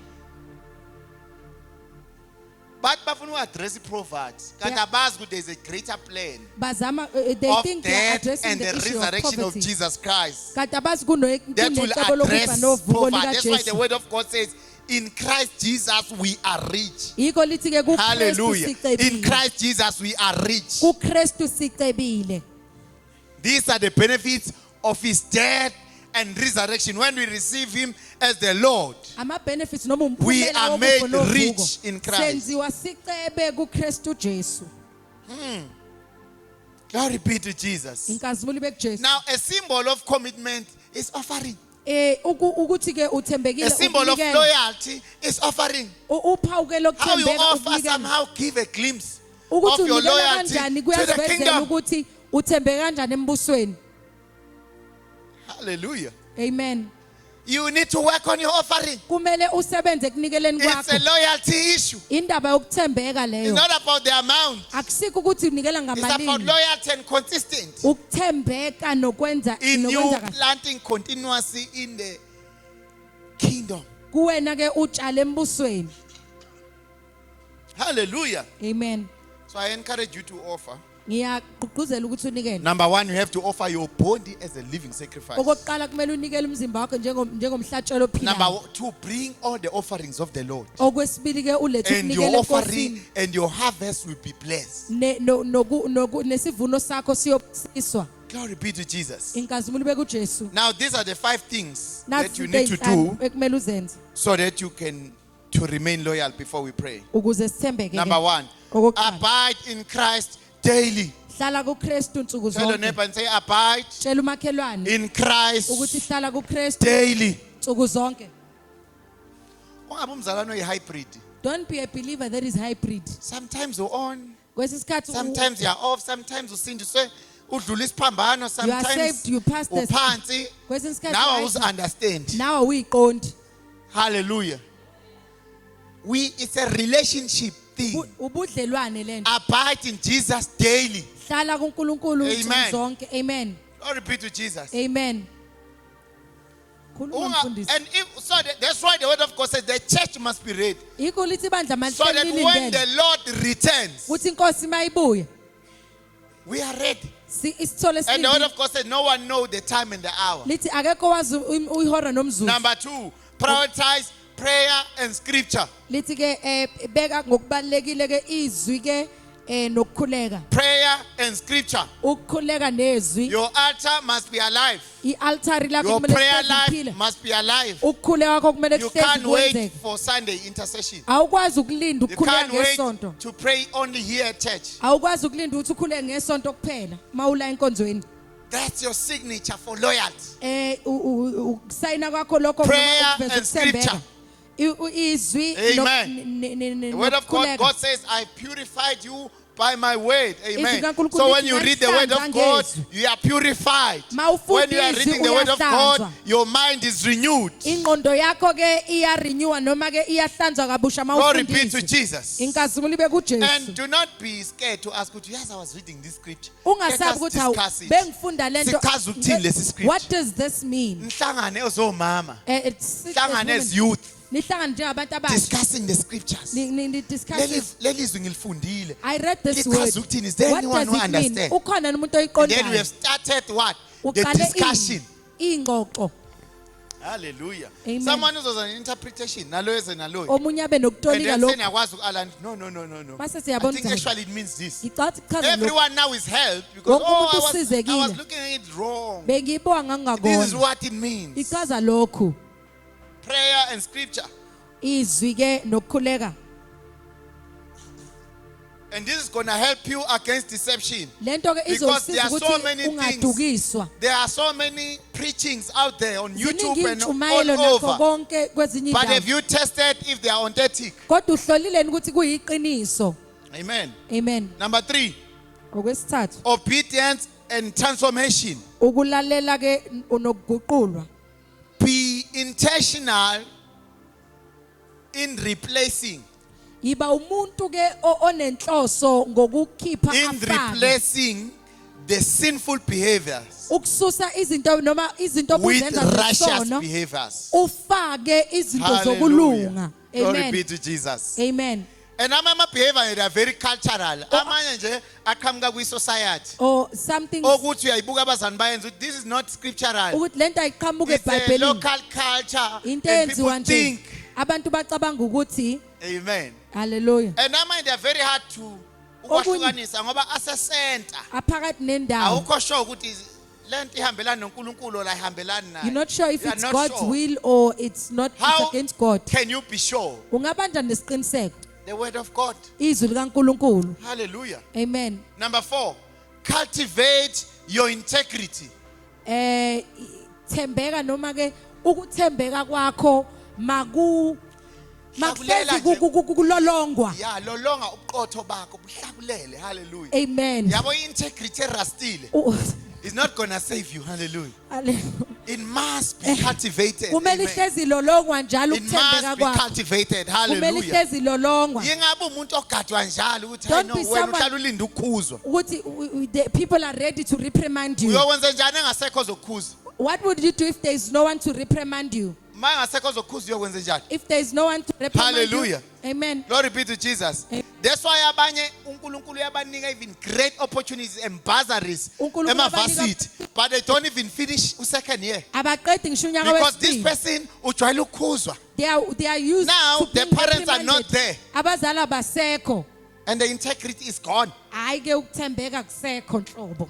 But bafuna uaddress i-proverbs. Kanti Yeah. abazi ukuthi there is a greater plan Bazama they of think they are death addressing and the the issue of resurrection of poverty. Jesus Christ. Kanti abazi That will kunecebo lokufa address novuko poverty. That's why the likaJesu. word of God says, in Christ Jesus we are rich. Yiko lithi ke kuKristu Hallelujah. In sicebile. Christ Jesus we are rich. kuKristu sicebile. These are the benefits of his death and resurrection. When we receive him as the Lord, Ama benefits noma we umphumela are wokufa made novuko. rich in Christ. Senziwa sicebe kuKristu Jesu. Glory be to Jesus. Inkazimulo bekuJesu. Now, a symbol of commitment is offering. Ukuthi ke uthembekile A symbol of ukunikela. loyalty is offering. Uphawu ke How you lokuthembeka offer ukunikela. somehow give a glimpse Ukuthi of your unikela loyalty kanjani to the kuyazivezela kingdom. ukuthi uthembeke kanjani embusweni. Hallelujah. Amen. You need to work on your offering. Kumele usebenze ekunikeleni It's a kwakho. loyalty issue. Indaba yokuthembeka It's leyo. not about the amount. Akusikho ukuthi unikela It's about ngamalini. loyalty and consistent. Ukuthembeka nokwenza In you nokwenza kahle. planting continuously in the kingdom. Kuwena ke utshale embusweni. Hallelujah. Amen. So I encourage you to offer. Ngiyagqugquzela ukuthi unikele. Number one, you have to offer your body as a living sacrifice. Okokuqala kumele unikele umzimba wakho njengomhlatshelo ophilayo. Number two, bring all the offerings of the Lord. Okwesibili ke ulethe And ukunikela your offering enkosini. and your harvest will be blessed. Nesivuno sakho siyobusiswa. Glory be to Jesus. Inkazimulo bekuJesu. Now, these are the 5 things that Nazi you need to do ekumele uzenze so that you can to remain loyal before we pray. ukuze sithembeke. Number one, Okokuqala. abide in Christ daily. Hlala kuKristu nsuku Tell your zonke. neighbor and say, abide Tshela umakhelwane in Christ ukuthi hlala kuKristu daily. nsuku zonke. Ungabe umzalwane oyi-hybrid. Don't be a believer that is hybrid. Sometimes you're on, Kwesinye isikhathi sometimes you're off, sometimes usindiswe udlula isiphambano, you are sometimes saved, you pass the uphansi. kwesinye isikhathi Now right, understand. nawe uyiqondi. Hallelujah. It's a relationship thing. Ubudlelwane lento. Abide in Jesus daily. Hlala kuNkulunkulu nsuku Amen. zonke. Amen. Glory be to Jesus. Amen. Khuluma mfundisi. And that's why the word of God says the church must be ready. Yikho lithi bandla So that manje when lilindele. the Lord returns, Kuthi inkosi mayibuya. we are ready. Isithole And the word sibili. of God says no one knows the time and the hour. Lithi akekho wazi uyihora nomzuzu. Number 2, prioritize prayer and scripture. Lithi ke beka ngokubalekile ke izwi ke nokukhuleka. Prayer and scripture. Ukukhuleka nezwi. Your altar must be alive. I-altar lakho Your kumele prayer liphile. life must be alive. Ukukhuleka kwakho kumele You kuhlezi can't wait kwenzeke. for Sunday intercession. Awukwazi ukulinda You ukukhuleka can't wait ngesonto. to pray only here at church. Awukwazi ukulinda ukuthi ukhuleke ngesonto kuphela mawula enkonzweni. That's your signature for loyalty. Ukusayina kwakho lokho Prayer ukuveza and ukuthembeka. scripture. Izwi The word of God, God says, I purified you by my word. Amen. So when you read the word of God, you are purified. When you are reading the word of God, your mind is renewed. ingqondo yakho ke iya-renewa noma ke iyahlanzwa kabusha Glory be to mawufundiswa. Jesus. Inkazimulo ibe kuJesu. And do not be scared to ask, yes, I was reading this scripture. Let Ungasabi us ukuthi hawu discuss it. bengifunda lento. Sichaza ukuthini lesi scripture? What does this mean? Mhlangane ozomama, Sit as mhlangane women. as youth, Nihlangane njengabantu abasha. discussing the scriptures. Discuss. Lelizwi ngilifundile. I read this Lichaza word. ukuthini? Is there What anyone does who it mean? understand? Ukhona nomuntu And then we oyiqondayo. have started what? The Uqale discussion. ingxoxo. Hallelujah. Amen. Someone who's an interpretation. Naloyo naloyo. Omunye abe nokutolika And then lokho. saying, no. I Mase think siyabona actually it means this. ngicathi kuchaza lokho. Everyone now is helped because Wonke umuntu I was usizekile. looking at it wrong. Bengiyibonga This is ngakona. what it means. Ichaza lokhu. Prayer and scripture. Izwi ke nokukhuleka. And this is going to help you against deception. Lento ke Because there izosiza are so ukuthi many things. ungadukiswa. There are so many preachings out there on YouTube Ziningi and intshumayelo all nakho over. konke kwezinye But have indawo. you tested if they are authentic? Kodwa uhlolile ukuthi kuyiqiniso. Amen. Amen. Number 3, Okwesithathu, obedience and transformation. ukulalela ke unokuguqulwa. Be intentional in replacing. Yiba umuntu ke onenhloso ngokukhipha In afake. replacing the sinful behaviors Ukususa izinto noma izinto with obuzenza righteous zesono. behaviors. Ufake izinto Hallelujah. zokulunga. Glory Amen. be to Jesus. Amen. And amanye behavior they are very cultural. Amanye nje aqhamuka kwi society. Or something Ukuthi uyayibuka abazali bayenza this is not scriptural. ukuthi lento ayiqhamuke It's a eBhayibhelini. local culture. Into And people eyenziwa nje. think. Abantu bacabanga ukuthi Amen. hallelujah. And amanye they are very hard to ukwahlukanisa ngoba asesenta. Aphakathi nendawo. Awukho sure ukuthi lento ihambelana noNkulunkulu la ihambelana naye. You're not sure if You are it's not God's sure. will or it's not it's How against God. can you be sure? Ungabanja nesiqiniseko. The word of God. Izwi likaNkulunkulu. Hallelujah. Amen. Number 4, cultivate your integrity. Thembeka noma ke ukuthembeka kwakho makuhlezi kulolongwa. Yeah, lolonga ubuqotho bakho buhlakulele. Hallelujah. Amen. Yabo integrity erastile is not going to save you. Hallelujah. It must be cultivated. Kumele ihlezi lolongwa njalo It ukuthembeka must be kwakho. cultivated. Kumele Hallelujah. ihlezi lolongwa. Yingabe umuntu ogadwa njalo ukuthi hayi no wena uhlala ulinda ukukhuzwa. Ukuthi the people are ready to reprimand you. Uyokwenza njani engasekho zokukhuza? What would you do if there is no one to reprimand you? Mangasekho zokukhuza uyokwenza njani? If there is no one to reprimand Hallelujah. you. Amen. Glory be to Jesus. That's why abanye uNkulunkulu uyabanika even great opportunities and bursaries ema-varsity, but they don't even finish second year Abaqedi ngisho unyaka because this wesibili. person ujwayele ukukhuzwa. They are used Now to the being parents are reprimanded. not there Abazali abasekho. and the integrity is gone. Hayi ke ukuthembeka kusekho nhlobo.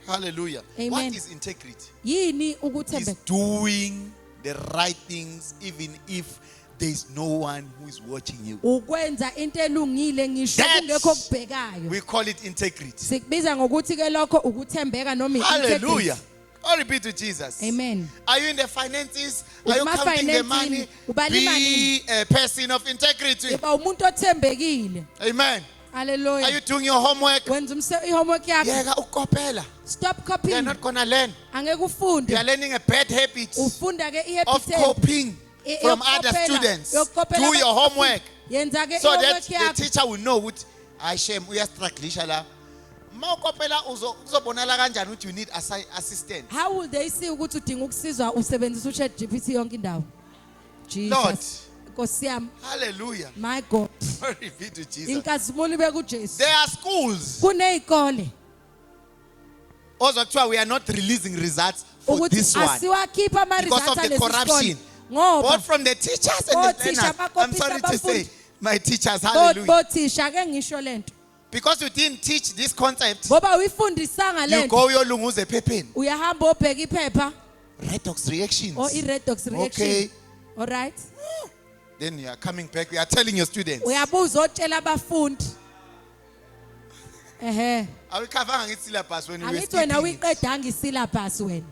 Hallelujah. Amen. What is integrity? Yini It's ukuthembeka? doing the right things even if there is no one who is watching you. Ukwenza into elungile ngisho kungekho kubhekayo. We call it integrity. Sikubiza ngokuthi ke lokho ukuthembeka noma Hallelujah. Glory be to Jesus. Amen. Are you in the finances? Are you counting the money? Be a person of integrity. Uba umuntu othembekile. Amen. Hallelujah. Are you doing your homework? Wenza homework yakho. Yeka ukopela. Stop You're copying. not gonna learn. Angeke ufunde. You're learning a bad habit Ufunda ke of ihabit copying from other students. Do your homework Yenza ke so that homework the yakho. teacher will know what I shame uyastrugglisha la. Mawukopela uzobonala kanjani ukuthi you need assistant. How will they see ukuthi udinga ukusizwa usebenzisa uChatGPT yonke indawo? Lord. Jesus. Nkosi yami. Hallelujah. My God. Glory be to Jesus. Inkazimulo ibe kuJesu. There are schools. Kunezikole Also, we are not releasing results for ukuthi this one asiwakhipha ama because of results the alesi corruption. sikole. Ngoba Both from the teachers and the Othisha learners. I'm sorry to bakopisa say, abafundi. my teachers, hallelujah. bothisha ke ngisho lento. Because you didn't teach this concept, Ngoba uyifundisanga you lento. go uyolunguza ephepheni. Uyahamba obheka iphepha Redox reactions. or i-redox reaction. Okay. All right? Then you are coming back. You are telling your students. Uyabuza otshela abafundi. Awukhavanga ngesyllabus when you were Angithi wena speaking it. uyiqedanga isyllabus wena.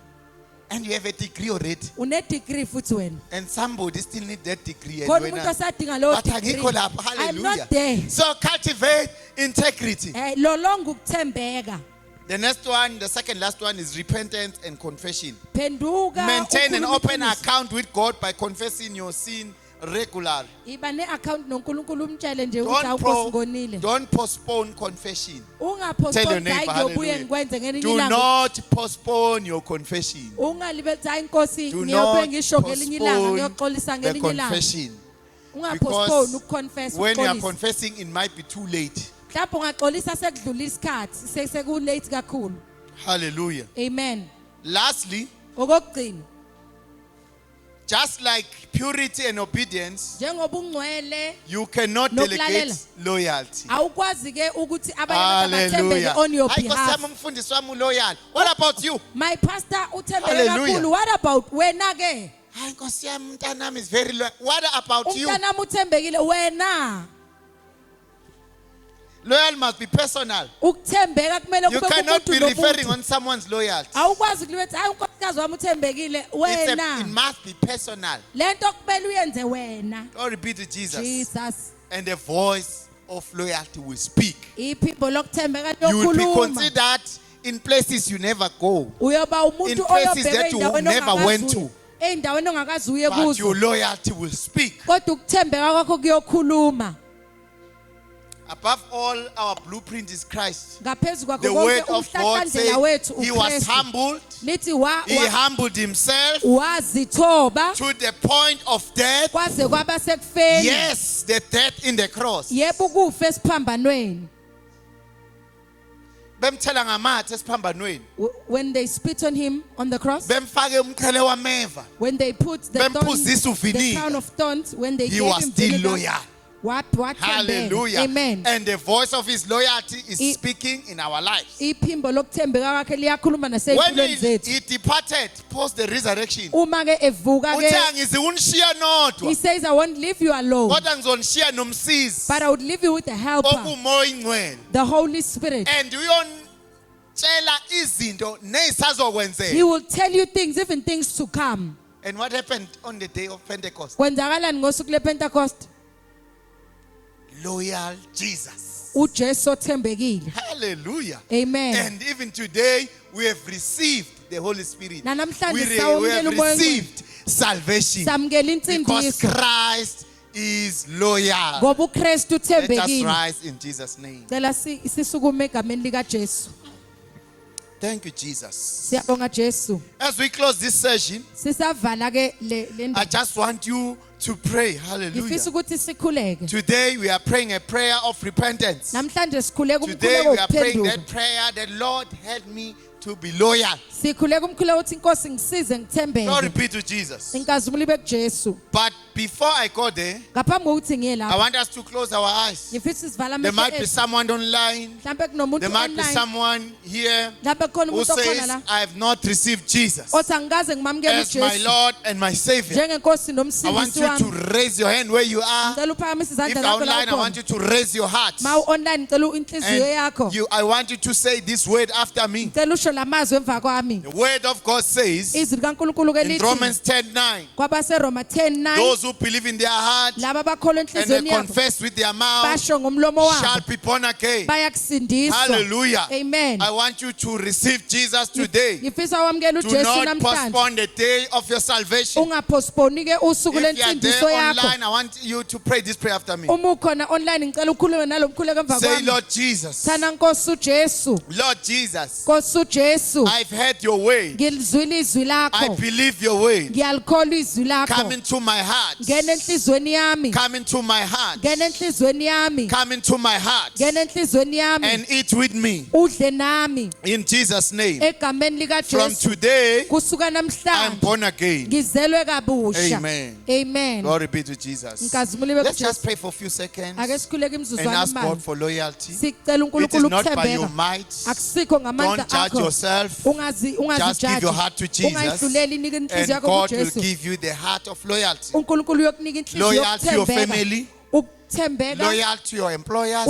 And you have a degree already. Une degree futhi wena. And somebody still need that degree. And Khona when umuntu osadinga lo but degree. angikho lapho. I'm Hallelujah. not there. So cultivate integrity. Lolonga ukuthembeka. The next one, the second last one is repentance and confession. Phenduka. Maintain an ukhulume open iqiniso. account with God by confessing your sin regularly. Iba ne-account noNkulunkulu umtshele nje ukuthi awukhosi ngonile. Don't postpone confession. Tell your Ungapostpone neighbor, hayi ngiyobuye hallelujah. ngikwenze ngelinye Do ilanga. not postpone your confession. Ungalibetha hayi Nkosi Do ngiyobuye not ngisho ngelinye ilanga ngiyoxolisa postpone the ngelinye ilanga. confession. Ungapostpone ukuconfess When you are ukuxolisa. confessing, it might be too late. Mhlawumbe ungaxolisa sekudlula isikhathi sekulate kakhulu. Hallelujah. Amen. Lastly, okokugcina just like purity and obedience, njengobungcwele you cannot delegate loyalty. awukwazi ke ukuthi abanye bathembele on your Hayi behalf. Nkosi yami umfundisi wami loyal. What about you? My pastor uthembele Hallelujah. kakhulu. What about wena ke? Hayi Nkosi yami umntanami is very loyal. What about you? Umntanami uthembekile wena. Loyal must be personal. Ukuthembeka kumele You kube cannot kumuntu be referring nomuntu. on someone's loyalty. Awukwazi ukuthi hayi unkosikazi wami uthembekile It wena. must be personal. Lento kumele uyenze wena. Glory be to Jesus. Jesus. And the voice of loyalty will speak. Iphimbo lokuthembeka You will be liyokhuluma. considered in places you never go. Uyoba In umuntu places oyobheka that you endaweni never went ongakazi. to. Endaweni ongakazi uye But your kuzo. loyalty will speak. Kodwa ukuthembeka kwakho kuyokhuluma. Above all, our blueprint is Christ. Ngaphezu kwakho The word konke of God umhlahlandlela says wethu he was uKristu. humbled. Lithi He humbled himself wazithoba to the point of death. kwaze kwaba sekufeni. Yes, the death in the cross. Yebo ukufa esiphambanweni. Bemthela ngamathe esiphambanweni. When they spit on him on the cross, Bemfake umqhele wameva. when they put the Bemphuzisa thorns, the uviniga. crown of thorns, when they He gave was him still vinegar, loyal. what Hallelujah. Amen. And the voice of his loyalty is speaking in our lives. Iphimbo lokuthembeka kwakhe liyakhuluma When nasezimpilweni zethu. he departed post the resurrection, Uma ke evuka uthe ke, angize unishiya nodwa, he says, I won't leave you alone, kodwa ngizonishiya nomsizi but I would leave you with a helper, okumoya ingcwele. the Holy Spirit. And uyontshela izinto He nezisazokwenzeka. will tell you things, even things to come. And what happened on the day of Pentecost? Kwenzakalani ngosuku lePentecost? Loyal Jesus. uJesu othembekile. Hallelujah. Amen. And even today we have received the Holy Spirit. Namhlanje We sawumkela have umoya ongcwele. received salvation Samukela because insindiso Christ is loyal. ngoba uKristu Let us uthembekile. rise in Jesus' name. Cela sisukume egameni likaJesu. Thank you, Jesus. Siyabonga Jesu. As we close this session, Sisavala ke le I ndaba. just want you to pray. Ngifisa Hallelujah. ukuthi sikhuleke. Today we are praying a prayer of repentance. Namhlanje sikhuleka Today umkhuleko we are praying wokuphenduka. that prayer that Lord help me to be loyal. Sikhuleka umkhuleko uthi Nkosi ngisize Glory ngithembeke. be to Jesus. Inkazimulo ibe kuJesu. But before I go there, Ngaphambi kokuthi ngiye I lapha. want us to close our eyes. Ngifisa sivala There amehlo might be ethu. someone online. Mhlambe kunomuntu There might be online. someone here Mhlambe khona who umuntu okhona says, la. I have not received Jesus Othi angikaze ngimamukele as my uJesu Lord and my Savior. njengenkosi I want nomsindisi you to wami. raise your hand where you are. Ngicela uphakamise If izandla you're zakho la online, I want ukhona. you to raise your heart. Ma online ngicela inhliziyo yakho. I want you to say this word after me. Ngicela usho lamazwi emva kwami. The word of God says Izwi likaNkulunkulu ke in lithi Romans 10:9, kwabaseRoma 10:9 those who believe in their heart laba bakholwa and they enhliziyweni yabo confess with their mouth basho ngomlomo shall wabo be born again. bayakusindiswa. Hallelujah. Amen. I want you to receive Jesus today. Ngifisa wamukela Do uJesu not namhlanje. postpone the day of your salvation. Ungapostpone ke usuku If you are lensindiso there yakho. online, I want you to pray this prayer after me. Uma ukhona online ngicela ukhulume nalomkhuleko emva Say, kwami. Lord Jesus, Thana Nkosi uJesu. Lord Jesus, Nkosi uJesu. I've heard your way. Ngilizwile izwi I lakho. believe your way. Ngiyalikholwa izwi lakho. Come into my heart. Ngena enhlizweni yami. Come into my heart. Ngena enhlizweni yami. Come into my heart Ngena enhlizweni yami. and eat with me. Udle nami In Jesus' name. egameni From likaJesu. today, Kusuka I'm namhlanje born again. ngizelwe kabusha. Amen. Amen. Glory be to Jesus. Nkazimulo ibe Let's just kuJesu. pray for a few seconds Ake sikhuleke and imizuzwana ask God imali. for loyalty. Sicela It is uNkulunkulu not by your ukuthembeka. might. Akusikho ngamandla Don't judge akho. yourself. Just give your heart to Jesus, Ungayihluleli inika inhliziyo and yakho God will kuJesu. give you the heart of loyalty. uNkulunkulu uyokunika inhliziyo Loyal to your yokuthembeka. family, Ukuthembeka. loyal to your employers,